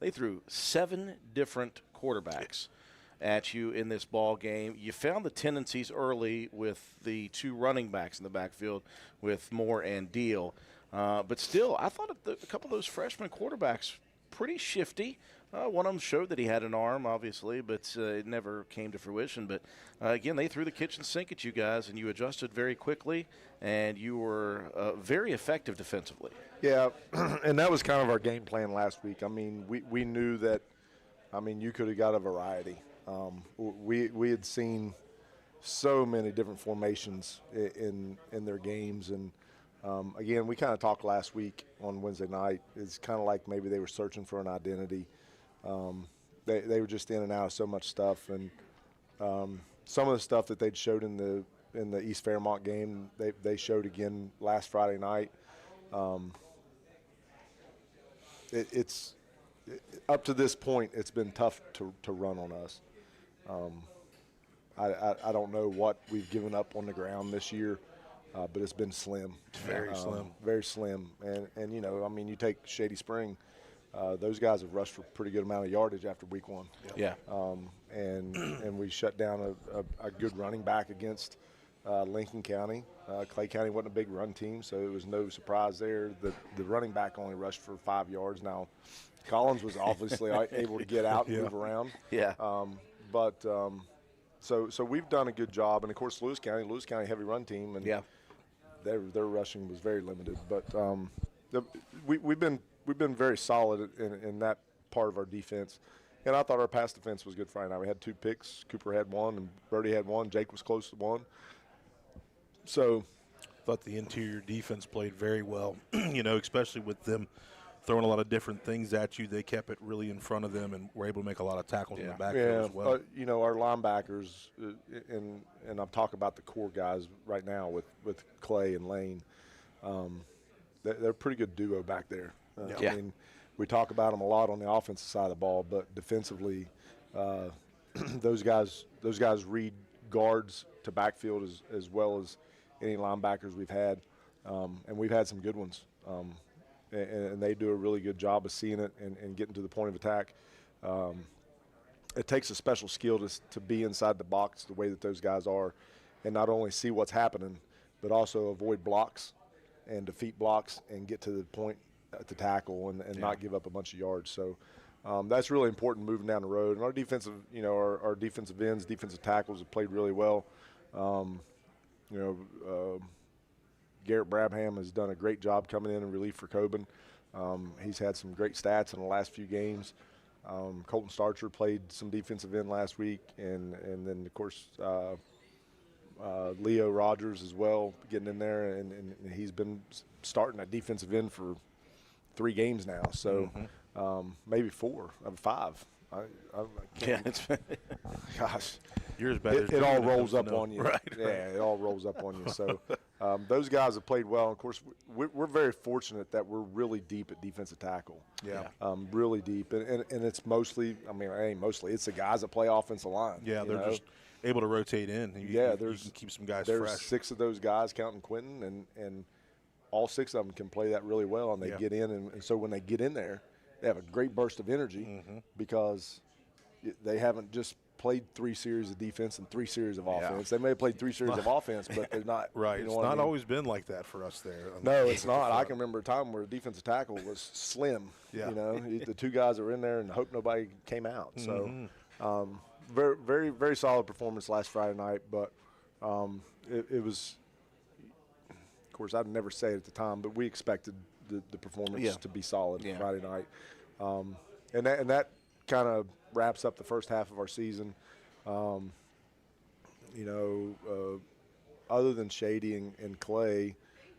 threw 7 different quarterbacks at you in this ball game. You found the tendencies early with the 2 running backs in the backfield with Moore and Deal. But still, I thought a couple of those freshman quarterbacks pretty shifty. One of them showed that he had an arm, obviously, but it never came to fruition. But, again, they threw the kitchen sink at you guys, and you adjusted very quickly, and you were very effective defensively. Yeah, and that was kind of our game plan last week. I mean, we knew that, you could have got a variety. We had seen so many different formations in their games, and again, we kind of talked last week on Wednesday night. It's kind of like maybe they were searching for an identity. They were just in and out of so much stuff, and some of the stuff that they'd showed in the East Fairmont game, they showed again last Friday night. It's up to this point, it's been tough to run on us. I don't know what we've given up on the ground this year. but it's been slim. Very slim. Very slim. And you take Shady Spring, those guys have rushed for a pretty good amount of yardage after week 1. Yeah. And we shut down a good running back against Lincoln County. Clay County wasn't a big run team, so it was no surprise there. The running back only rushed for 5 yards. Now, Collins was obviously able to get out and move around. Yeah. So we've done a good job, and of course Lewis County heavy run team, and their rushing was very limited. But we've been very solid in that part of our defense. And I thought our pass defense was good Friday night. We had 2 picks. Cooper had 1, and Brody had 1. Jake was close to 1. So, Thought the interior defense played very well, especially with them throwing a lot of different things at you. They kept it really in front of them and were able to make a lot of tackles in the backfield as well. Our linebackers, and I'm talking about the core guys right now with Clay and Lane, they're a pretty good duo back there. I mean, we talk about them a lot on the offensive side of the ball, but defensively, those guys read guards to backfield as well as any linebackers we've had, and we've had some good ones. And they do a really good job of seeing it and getting to the point of attack. It takes a special skill to be inside the box the way that those guys are, and not only see what's happening, but also avoid blocks and defeat blocks and get to the point to tackle and not give up a bunch of yards. So that's really important moving down the road. And our defensive, our defensive ends, defensive tackles have played really well. Garrett Brabham has done a great job coming in relief for Coben. He's had some great stats in the last few games. Colton Starcher played some defensive end last week, and then of course Leo Rogers as well getting in there, and he's been starting at defensive end for 3 games now, so maybe 4 of 5. Gosh, you're as bad as it all rolls up on you. Right. Yeah, it all rolls up on you. So those guys have played well. Of course, we're very fortunate that we're really deep at defensive tackle. Yeah. Really deep, and it's mostly. I mean, it ain't mostly. It's the guys that play offensive line. Yeah, they're just able to rotate in. You can keep some guys there's fresh. 6 of those guys, counting Quentin, and all 6 of them can play that really well, and they get in, and so when they get in there, they have a great burst of energy because they haven't just played 3 series of defense and 3 series of offense. They may have played 3 series of offense, but they're not. Right. You know it's what not I mean? always been like that for us there. No, it's not. I can remember a time where a defensive tackle was slim. Yeah. The 2 guys were in there and hope nobody came out. So very, very, very solid performance last Friday night, but it was – of course, I'd never say it at the time, but we expected the performance to be solid Friday night. And that kind of wraps up the first half of our season. Other than Shady and Clay,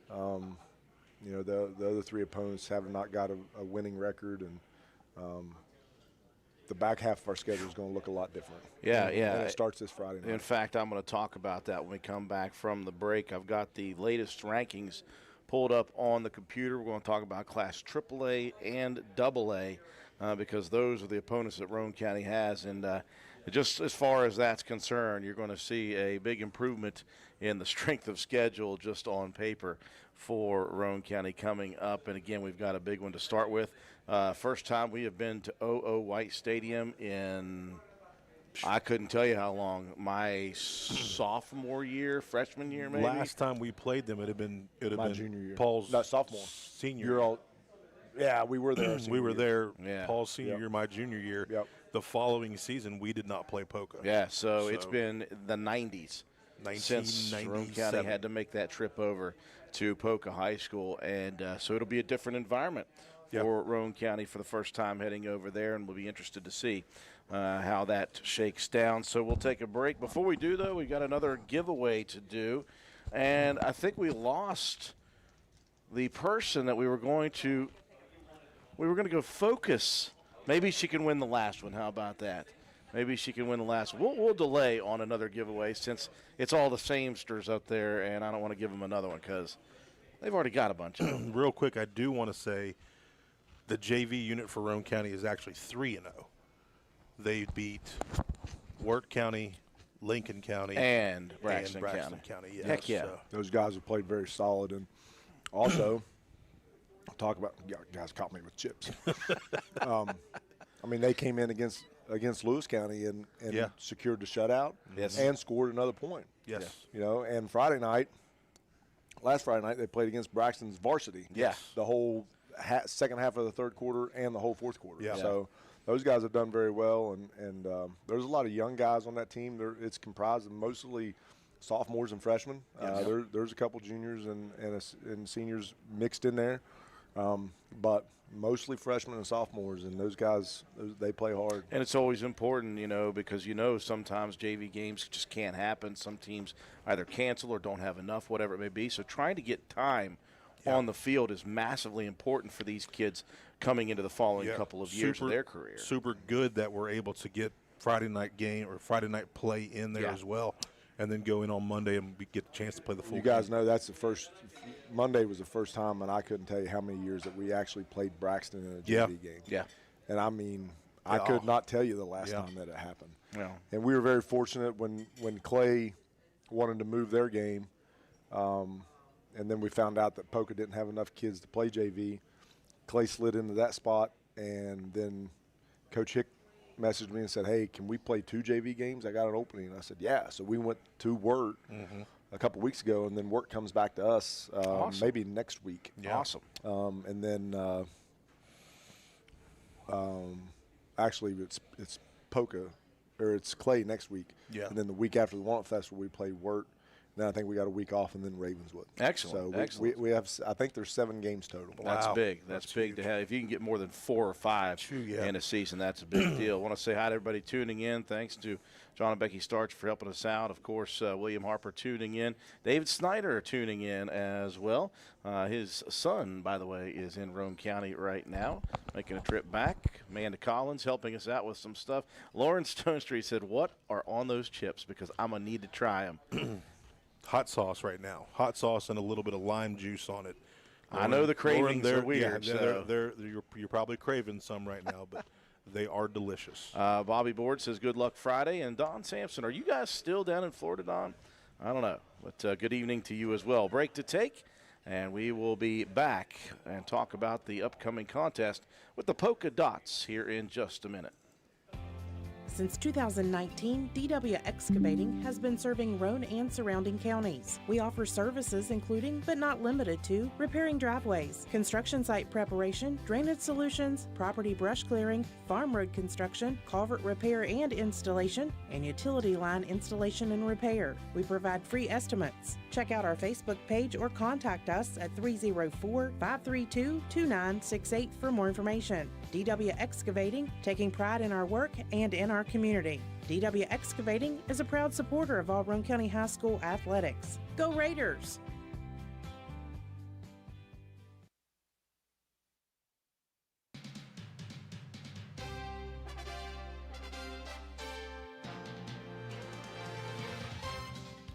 the other 3 opponents have not got a winning record, and the back half of our schedule is going to look a lot different. Yeah. And it starts this Friday night. In fact, I'm going to talk about that when we come back from the break. I've got the latest rankings pulled up on the computer. We're going to talk about Class AAA and AA because those are the opponents that Roane County has. And just as far as that's concerned, you're going to see a big improvement in the strength of schedule just on paper for Roane County coming up. And, again, we've got a big one to start with. First time we have been to OO White Stadium in, I couldn't tell you how long, my sophomore year, freshman year maybe. Last time we played them, it had been junior year. Paul's sophomore. Senior. You're all, we were there. We were there. Yeah. Paul's senior year, my junior year. Yep. The following season, we did not play Poca. Yeah, so it's been the 90s since Roane County had to make that trip over to Poca High School, and so it'll be a different environment for Roane County for the first time heading over there, and we'll be interested to see how that shakes down. So we'll take a break. Before we do, though, we've got another giveaway to do, and I think we lost the person that we were going to go focus. Maybe she can win the last one. How about that? Maybe she can win the last one. We'll delay on another giveaway since it's all the samesters up there, and I don't want to give them another one because they've already got a bunch of them. Real quick, I do want to say the JV unit for Roane County is actually 3-0. They beat Wirt County, Lincoln County and Braxton, County. Yes. Heck yeah. So. Those guys have played very solid, and also I'll talk about guys caught me with chips. I mean, they came in against Lewis County and secured the shutout and scored another point. Yes. You know, and last Friday night, they played against Braxton's varsity. Yes. The whole second half of the third quarter and the whole fourth quarter. Yeah. So those guys have done very well, and there's a lot of young guys on that team. It's comprised of mostly sophomores and freshmen. There's a couple juniors and seniors mixed in there, but mostly freshmen and sophomores, and those guys, they play hard. And it's always important, you know, because, you know, sometimes JV games just can't happen. Some teams either cancel or don't have enough, whatever it may be. So trying to get time on the field is massively important for these kids coming into the following couple of years of their career. Super good that we're able to get Friday night game or Friday night play in there as well, and then go in on Monday and we get the chance to play the full game. You guys know that's the first – Monday was the first time, and I couldn't tell you how many years that we actually played Braxton in a JV game. Yeah. And, I mean, I could not tell you the last time that it happened. Yeah. And we were very fortunate when Clay wanted to move their game, and then we found out that Polka didn't have enough kids to play JV. Clay slid into that spot, and then Coach Hick messaged me and said, hey, can we play 2 JV games? I got an opening. And I said, yeah. So we went to Wirt a couple weeks ago, and then Wirt comes back to us maybe next week. Yeah. Awesome. And then actually it's Polka, or it's Clay next week. Yeah. And then the week after the Walnut Festival, we play Wirt. Then I think we got a week off, and then Ravenswood. Excellent. So excellent. We have, I think there's 7 games total. That's big. That's big to have. If you can get more than 4 or 5 in a season, that's a big deal. I want to say hi to everybody tuning in. Thanks to John and Becky Starch for helping us out. Of course, William Harper tuning in. David Snyder tuning in as well. His son, by the way, is in Roane County right now, making a trip back. Amanda Collins helping us out with some stuff. Lauren Stone Street said, what are on those chips? Because I'm going to need to try them. Hot sauce right now. Hot sauce and a little bit of lime juice on it. I know the cravings are weird. You're probably craving some right now, but they are delicious. Bobby Board says good luck Friday. And Don Sampson, are you guys still down in Florida, Don? I don't know. But good evening to you as well. Break to take, and we will be back and talk about the upcoming contest with the Polka Dots here in just a minute. Since 2019, DW Excavating has been serving Roane and surrounding counties. We offer services including, but not limited to, repairing driveways, construction site preparation, drainage solutions, property brush clearing, farm road construction, culvert repair and installation, and utility line installation and repair. We provide free estimates. Check out our Facebook page or contact us at 304-532-2968 for more information. DW Excavating, taking pride in our work and in our community. DW Excavating is a proud supporter of all Roane County High School athletics. Go Raiders!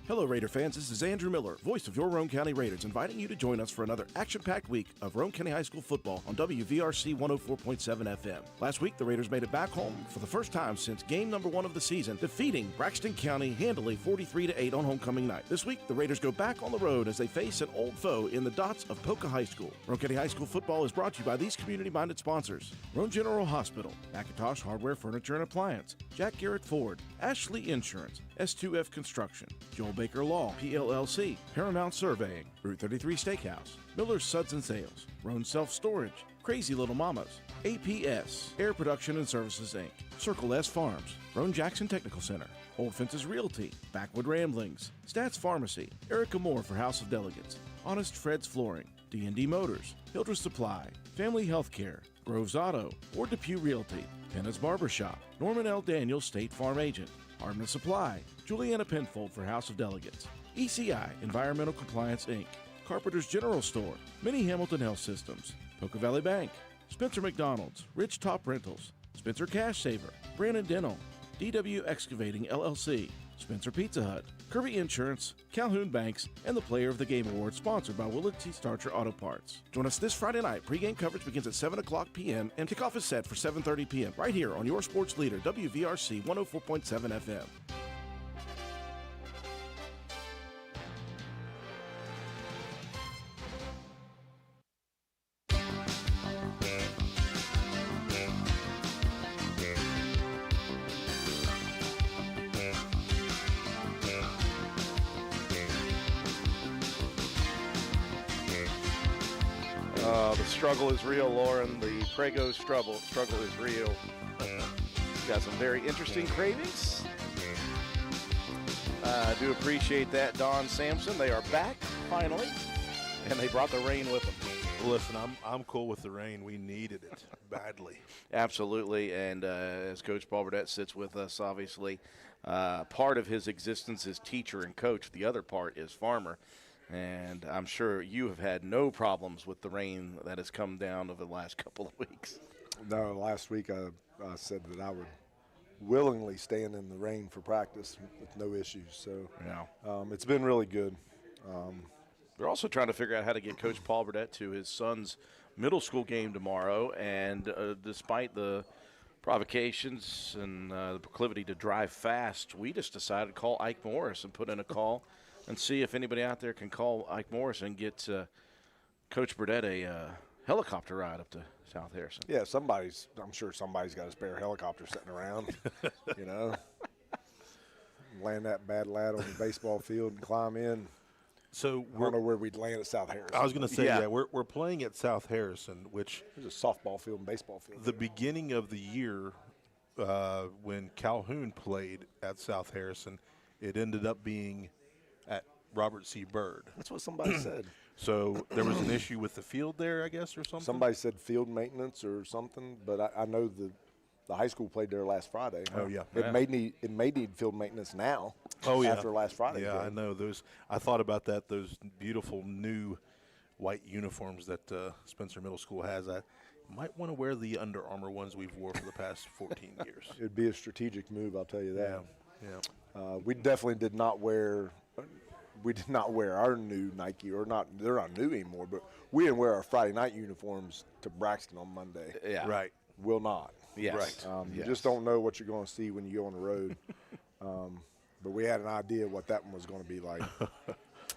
Hello, Raider fans. This is Andrew Miller, voice of your Roane County Raiders, inviting you to join us for another action-packed week of Roane County High School football on WVRC 104.7 FM. Last week, the Raiders made it back home for the first time since game number 1 of the season, defeating Braxton County handily 43-8 on homecoming night. This week, the Raiders go back on the road as they face an old foe in the Dots of Polka High School. Roane County High School football is brought to you by these community-minded sponsors: Roane General Hospital, Macintosh Hardware, Furniture, and Appliance, Jack Garrett Ford, Ashley Insurance, S2F Construction, Joel Baker Law, PLLC, Paramount Surveying, Route 33 Steakhouse, Miller's Suds and Sales, Roane Self Storage, Crazy Little Mamas, APS, Air Production and Services Inc., Circle S Farms, Roane Jackson Technical Center, Old Fences Realty, Backwood Ramblings, Stats Pharmacy, Erica Moore for House of Delegates, Honest Fred's Flooring, D&D Motors, Hildreth Supply, Family Healthcare, Groves Auto, Ward Depew Realty, Penna's Barbershop, Norman L. Daniels State Farm Agent, Hardman Supply, Juliana Penfold for House of Delegates, ECI Environmental Compliance Inc., Carpenter's General Store, Mini Hamilton Health Systems, Polka Valley Bank, Spencer McDonald's, Rich Top Rentals, Spencer Cash Saver, Brandon Dental, DW Excavating LLC, Spencer Pizza Hut, Kirby Insurance, Calhoun Banks, and the Player of the Game Award, sponsored by Willett T. Starcher Auto Parts. Join us this Friday night. Pre-game coverage begins at 7 o'clock p.m. and kickoff is set for 7:30 p.m. right here on your sports leader, WVRC 104.7 FM. The struggle is real, Lauren. The Prego struggle is real. Got some very interesting cravings. I do appreciate that, Don Sampson. They are back, finally, and they brought the rain with them. Listen, I'm cool with the rain. We needed it badly. Absolutely, and as Coach Paul Burdett sits with us, obviously, part of his existence is teacher and coach. The other part is farmer, and I'm sure you have had no problems with the rain that has come down over the last couple of weeks. No, last week I said that I would willingly stand in the rain for practice with no issues. So yeah. It's been really good. We're also trying to figure out how to get Coach Paul Burdett to his son's middle school game tomorrow, and despite the provocations and the proclivity to drive fast, we just decided to call Ike Morris and put in a call and see if anybody out there can call Ike Morris and get Coach Burdett a helicopter ride up to South Harrison. Yeah, I'm sure somebody's got a spare helicopter sitting around, you know. Land that bad lad on the baseball field and climb in. So I don't know where we'd land at South Harrison. I was going to say, yeah, we're playing at South Harrison, which there's a softball field and baseball field. The beginning of the year, when Calhoun played at South Harrison, it ended up being at Robert C. Byrd. That's what somebody said. So there was an issue with the field there, I guess, or something? Somebody said field maintenance or something, but I know the high school played there last Friday. Oh, yeah. It may need field maintenance now. Oh, yeah. After last Friday. Yeah, game. I know. I thought about that, those beautiful new white uniforms that Spencer Middle School has. I might want to wear the Under Armour ones we've wore for the past 14 years. It'd be a strategic move, I'll tell you that. Yeah. We definitely did not wear our new Nike, or not. They're not new anymore, but we didn't wear our Friday night uniforms to Braxton on Monday. Yeah. Right. Will not. Yes. Right. You just don't know what you're going to see when you go on the road. But we had an idea what that one was going to be like.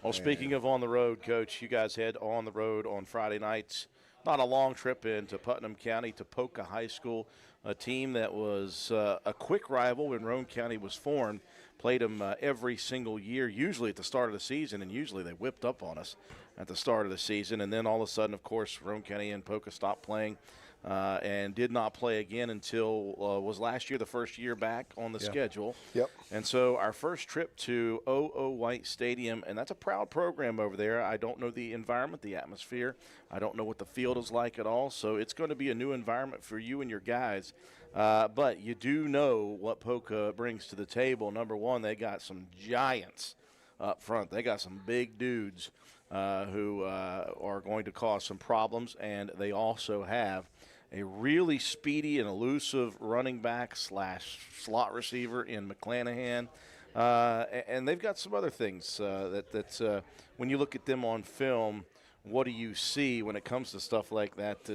Well, speaking of on the road, Coach, you guys head on the road on Friday nights. Not a long trip into Putnam County to Poca High School, a team that was a quick rival when Roane County was formed. Played them every single year, usually at the start of the season, and usually they whipped up on us at the start of the season. And then all of a sudden, of course, Roane County and Poca stopped playing and did not play again until was last year the first year back on the schedule. Yep. And so our first trip to O.O. White Stadium, and that's a proud program over there. I don't know the environment, the atmosphere. I don't know what the field is like at all. So it's going to be a new environment for you and your guys. But you do know what Poca brings to the table. Number one, they got some giants up front. They got some big dudes who are going to cause some problems, and they also have a really speedy and elusive running back / slot receiver in McClanahan. And they've got some other things that when you look at them on film, what do you see when it comes to stuff like that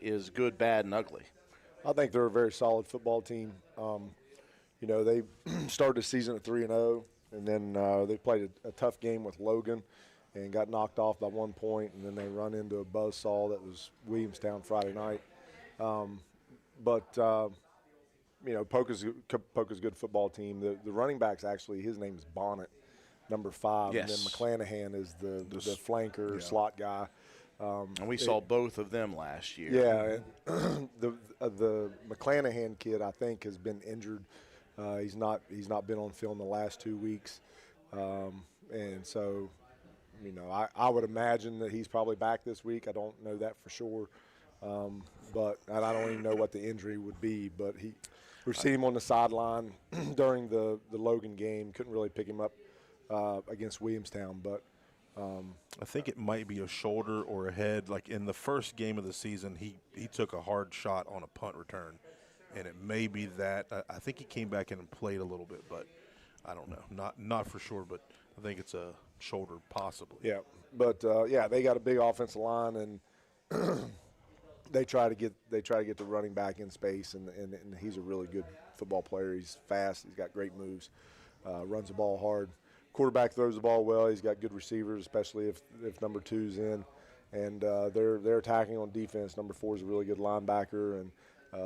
is good, bad, and ugly? I think they're a very solid football team. They started the season at 3-0, and then they played a tough game with Logan and got knocked off by 1 point, and then they run into a buzzsaw that was Williamstown Friday night. Poca's a good football team. The running back's actually, his name is Bonnet, number 5, yes. and then McClanahan is the flanker slot guy. And we saw both of them last year. Yeah, the McClanahan kid, I think, has been injured. He's not been on film the last 2 weeks, and so, I would imagine that he's probably back this week. I don't know that for sure, but and I don't even know what the injury would be. But we've seen him on the sideline during the Logan game. Couldn't really pick him up against Williamstown, but. I think it might be a shoulder or a head. Like in the first game of the season, he took a hard shot on a punt return, and it may be that. I think he came back in and played a little bit, but I don't know. Not for sure, but I think it's a shoulder possibly. Yeah, but they got a big offensive line, and they try to get the running back in space, and he's a really good football player. He's fast. He's got great moves. Runs the ball hard. Quarterback throws the ball well. He's got good receivers, especially if number 2's in, and they're attacking on defense. Number 4 is a really good linebacker, and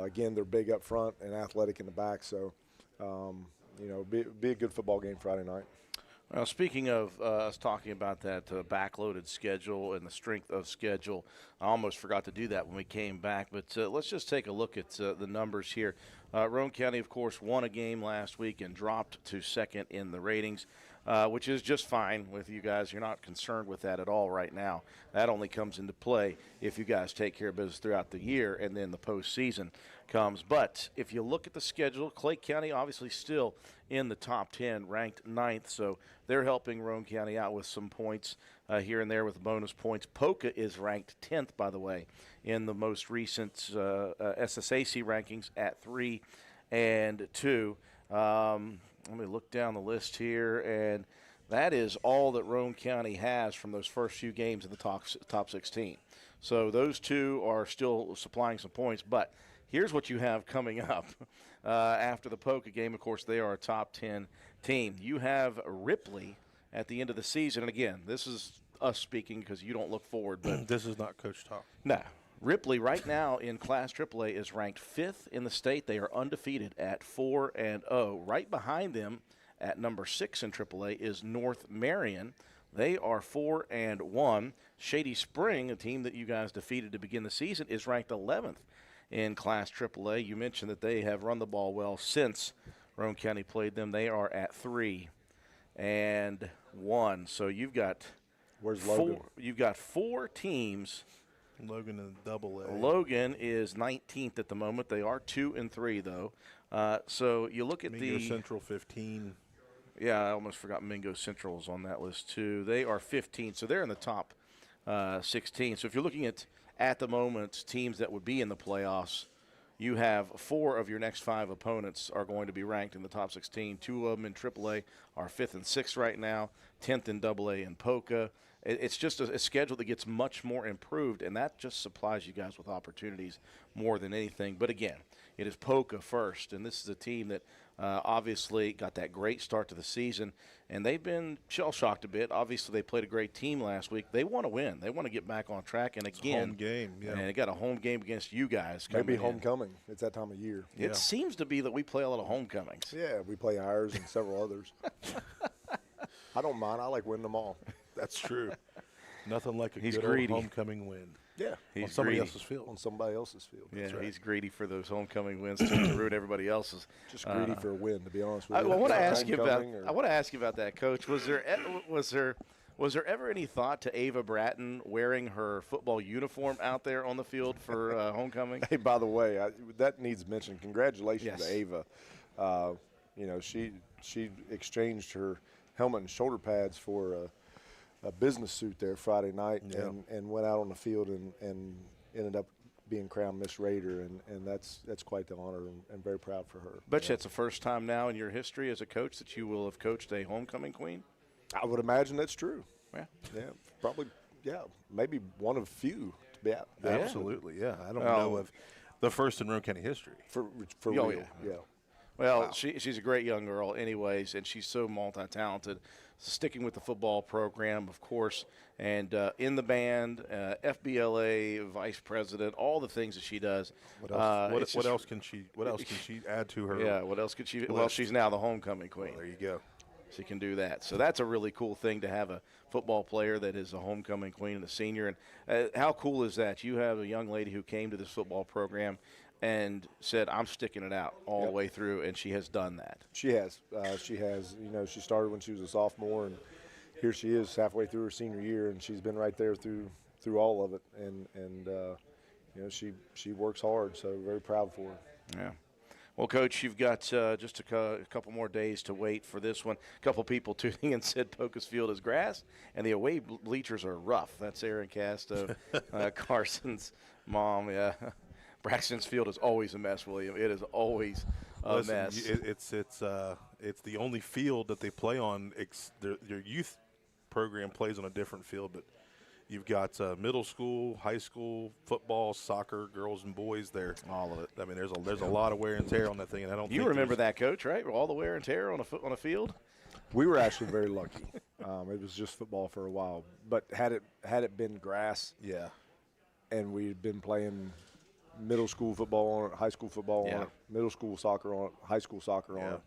again they're big up front and athletic in the back. So, be a good football game Friday night. Well, speaking of us talking about that backloaded schedule and the strength of schedule, I almost forgot to do that when we came back. But let's just take a look at the numbers here. Roane County, of course, won a game last week and dropped to second in the ratings, which is just fine with you guys. You're not concerned with that at all right now. That only comes into play if you guys take care of business throughout the year and then the postseason comes. But if you look at the schedule, Clay County obviously still in the top 10, ranked 9th, so they're helping Roane County out with some points here and there with bonus points. Poca is ranked 10th, by the way, in the most recent SSAC rankings at 3 and 2. Let me look down the list here, and that is all that Roane County has from those first few games in the top 16. So those two are still supplying some points, but here's what you have coming up after the Poca game. Of course, they are a top 10 team. You have Ripley at the end of the season. And, again, this is us speaking because you don't look forward. But this is not Coach Talk. No. Ripley right now in Class AAA is ranked 5th in the state. They are undefeated at 4-0. Right behind them at number 6 in AAA is North Marion. They are 4-1. Shady Spring, a team that you guys defeated to begin the season, is ranked 11th in Class AAA. You mentioned that they have run the ball well since Roane County played them. They are at 3-1. So you've got you've got 4 teams. Logan in AA. Logan is 19th at the moment. They are 2-3 though. So you look at Mingo Central 15. Yeah, I almost forgot Mingo Central is on that list too. They are 15, so they're in the top 16. So if you're looking at the moment, teams that would be in the playoffs, you have 4 of your next 5 opponents are going to be ranked in the top 16. 2 of them in AAA are 5th and 6th right now, 10th in AA in Poca. It's just a schedule that gets much more improved, and that just supplies you guys with opportunities more than anything. But, again, it is Poca first, and this is a team that obviously got that great start to the season, and they've been shell-shocked a bit. Obviously, they played a great team last week. They want to win. They want to get back on track. And again, home game, yeah. And they got a home game against you guys. Maybe homecoming. It's that time of year. It seems to be that we play a lot of homecomings. Yeah, we play ours and several others. I don't mind. I like winning them all. That's true. Nothing like a He's good greedy. old homecoming win. Yeah, He's on somebody greedy. else's field. On somebody else's field. Yeah, That's right. he's greedy for those homecoming wins to ruin everybody else's. Just greedy for a win, to be honest with you. I want to ask you about. Homecoming I want to ask you about that, Coach. Was there ever any thought to Ava Bratton wearing her football uniform out there on the field for homecoming? Hey, by the way, that needs mention. Congratulations Yes. to Ava. She exchanged her helmet and shoulder pads for a business suit there Friday night, and went out on the field and ended up being crowned Miss Raider, and that's quite the honor, and very proud for her. Bet you it's the first time now in your history as a coach that you will have coached a homecoming queen. I would imagine that's true. Yeah. Yeah, probably. Yeah, maybe one of few to be out. Yeah. Absolutely, yeah. I don't know of the first in Roane County history. For Oh, real. yeah. Yeah. Well, Wow. she's a great young girl anyways, and she's so multi-talented. Sticking with the football program, of course, and in the band, FBLA, vice president, all the things that she does. What else can she add to her? Yeah, what else could she? Well, she's now the homecoming queen. There you go. She can do that. So that's a really cool thing to have a football player that is a homecoming queen and a senior. And how cool is that? You have a young lady who came to this football program and said, I'm sticking it out all the way through, and she has done that. She has. She has. She started when she was a sophomore, and here she is halfway through her senior year, and she's been right there through all of it. And she works hard, so very proud for her. Yeah. Well, Coach, you've got just a couple more days to wait for this one. A couple people tuning in said Pocus Field is grass, and the away bleachers are rough. That's Aaron Casto, Carson's mom. Yeah. Braxton's Field is always a mess, William. It is always a mess. It's the only field that they play on. Their youth program plays on a different field, but you've got middle school, high school, football, soccer, girls and boys there. All of it. I mean, there's a lot of wear and tear on that thing, and I don't. You remember that, Coach? Right? All the wear and tear on a field. We were actually very lucky. It was just football for a while, but had it been grass, and we'd been playing middle school football on it, high school football on it, middle school soccer on it, high school soccer on it,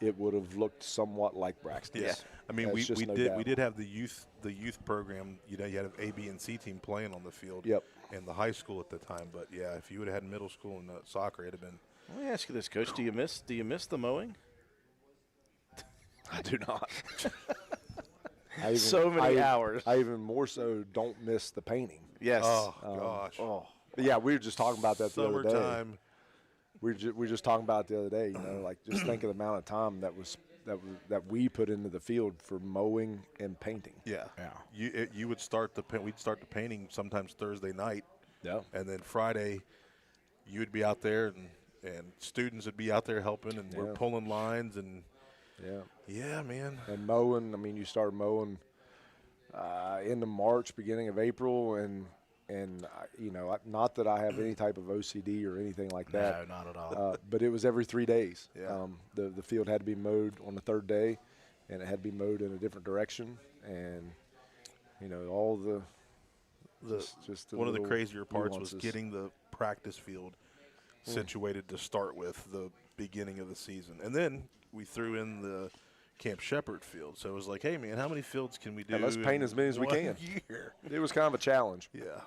it would have looked somewhat like Braxton. Yeah. I mean, we no did doubt. have the youth program. You had an A, B, and C team playing on the field. Yep. And the high school at the time. But yeah, if you would have had middle school and soccer, it'd have been. Let me ask you this, Coach: Do you miss the mowing? I do not. So many hours. I even more so don't miss the painting. Yes. Oh gosh. But yeah, we were just talking about that the other day. Summertime. We were just talking about it the other day. Like just think of the amount of time that we put into the field for mowing and painting. Yeah. Yeah. You would start we'd start the painting sometimes Thursday night. Yeah. And then Friday, you would be out there and students would be out there helping, and we're pulling lines and. Yeah. Yeah, man. And mowing, I mean, you start mowing end of March, beginning of April, and not that I have any type of OCD or anything like that. No, not at all. But it was every 3 days. Yeah. The field had to be mowed on the third day, and it had to be mowed in a different direction, and all the just one of the crazier parts nuances. was getting the practice field situated to start with the beginning of the season, and then we threw in the Camp Shepherd field. So it was like, hey man, how many fields can we do? And let's paint as many as we one can. Year? It was kind of a challenge. Yeah,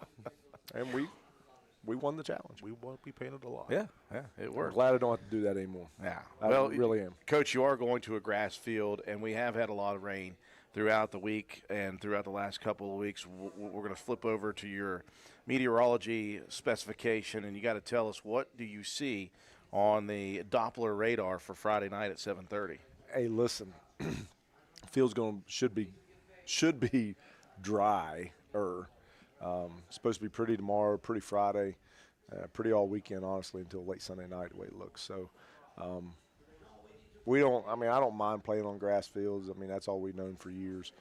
And we won the challenge. we painted a lot. Yeah, it I'm worked. glad I don't have to do that anymore. Yeah. I really am. Coach, you are going to a grass field, and we have had a lot of rain throughout the week and throughout the last couple of weeks. We're going to flip over to your meteorology specification, and you got to tell us, what do you see on the Doppler radar for Friday night at 7:30? Hey, listen, field's should be dry. Supposed to be pretty tomorrow, pretty Friday, pretty all weekend, honestly, until late Sunday night, the way it looks. So, I don't mind playing on grass fields. I mean, that's all we've known for years.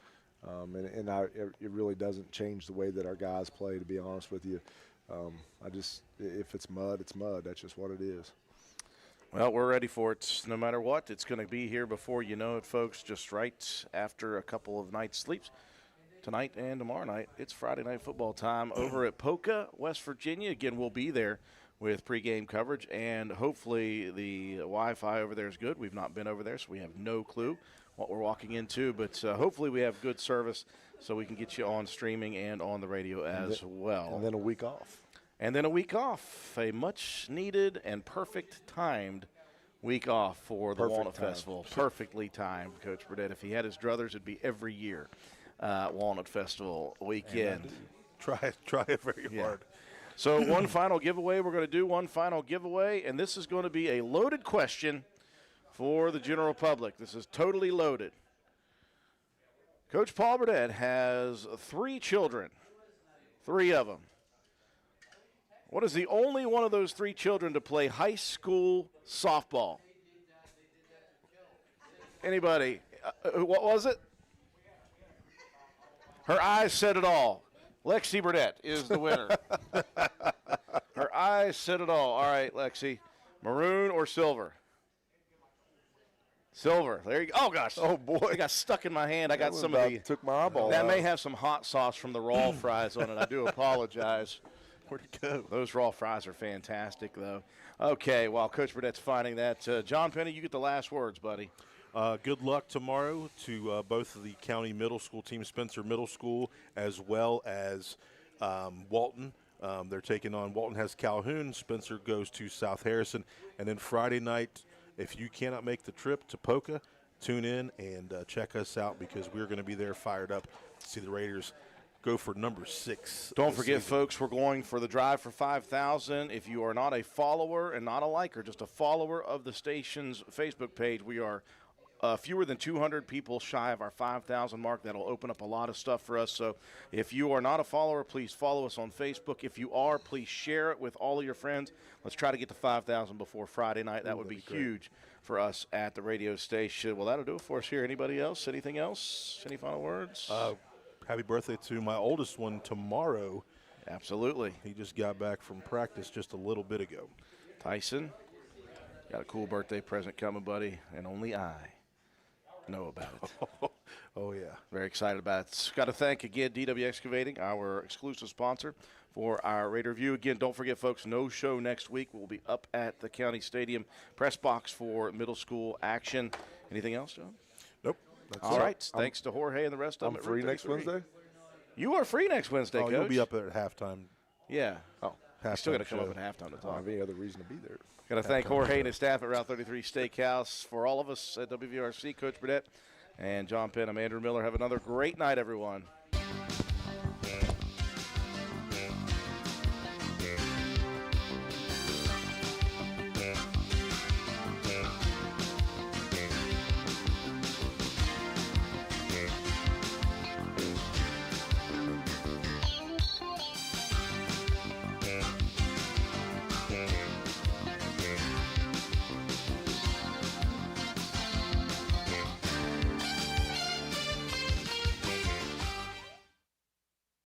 It really doesn't change the way that our guys play, to be honest with you. If it's mud, it's mud. That's just what it is. Well, we're ready for it no matter what. It's going to be here before you know it, folks, just right after a couple of nights' sleeps. Tonight and tomorrow night, it's Friday night football time over at Poca, West Virginia. Again, we'll be there with pregame coverage, and hopefully the Wi-Fi over there is good. We've not been over there, so we have no clue what we're walking into, but hopefully we have good service so we can get you on streaming and on the radio as well. And then a week off. And then a week off, a much-needed and perfect-timed week off for the Walnut Festival. Perfectly timed, Coach Burdett. If he had his druthers, it'd be every year Walnut Festival weekend. Try it very hard. So one final giveaway. We're going to do one final giveaway, and this is going to be a loaded question for the general public. This is totally loaded. Coach Paul Burdett has 3 children, 3 of them. What is the only one of those 3 children to play high school softball? Anybody? What was it? Her eyes said it all. Lexi Burdett is the winner. Her eyes said it all. All right, Lexi. Maroon or silver? Silver. There you go. Oh, gosh. Oh, boy. It got stuck in my hand. I got some of the. Took my eyeball That out. may have some hot sauce from the raw fries on it. I do apologize. Where'd it go? Those raw fries are fantastic, though. Okay, while Coach Burdett's finding that, John Penny, you get the last words, buddy. Good luck tomorrow to both of the county middle school teams, Spencer Middle School, as well as Walton. They're taking on, Walton has Calhoun, Spencer goes to South Harrison. And then Friday night, if you cannot make the trip to Poca, tune in and check us out, because we're going to be there fired up to see the Raiders go for number 6. Don't forget, folks, we're going for the Drive for 5,000. If you are not a follower and not a liker, just a follower of the station's Facebook page, we are fewer than 200 people shy of our 5,000 mark. That'll open up a lot of stuff for us. So if you are not a follower, please follow us on Facebook. If you are, please share it with all of your friends. Let's try to get to 5,000 before Friday night. That would be huge for us at the radio station. Well, that'll do it for us here. Anybody else? Anything else? Any final words? Happy birthday to my oldest one tomorrow. Absolutely. He just got back from practice just a little bit ago. Tyson, got a cool birthday present coming, buddy, and only I know about it. Oh, yeah. Very excited about it. Got to thank again DW Excavating, our exclusive sponsor for our Raider Review. Again, don't forget, folks, no show next week. We'll be up at the County Stadium press box for middle school action. Anything else, John? Nope. That's All right. Thanks to Jorge and the rest of them. I'm free next Wednesday? You are free next Wednesday, Coach. You'll be up there at halftime. Yeah. Oh. You still got to come up at halftime to I don't talk. have any other reason to be there. Got to thank Jorge and his staff at Route 33 Steakhouse. For all of us at WVRC, Coach Burdett and John Penn, I'm Andrew Miller. Have another great night, everyone.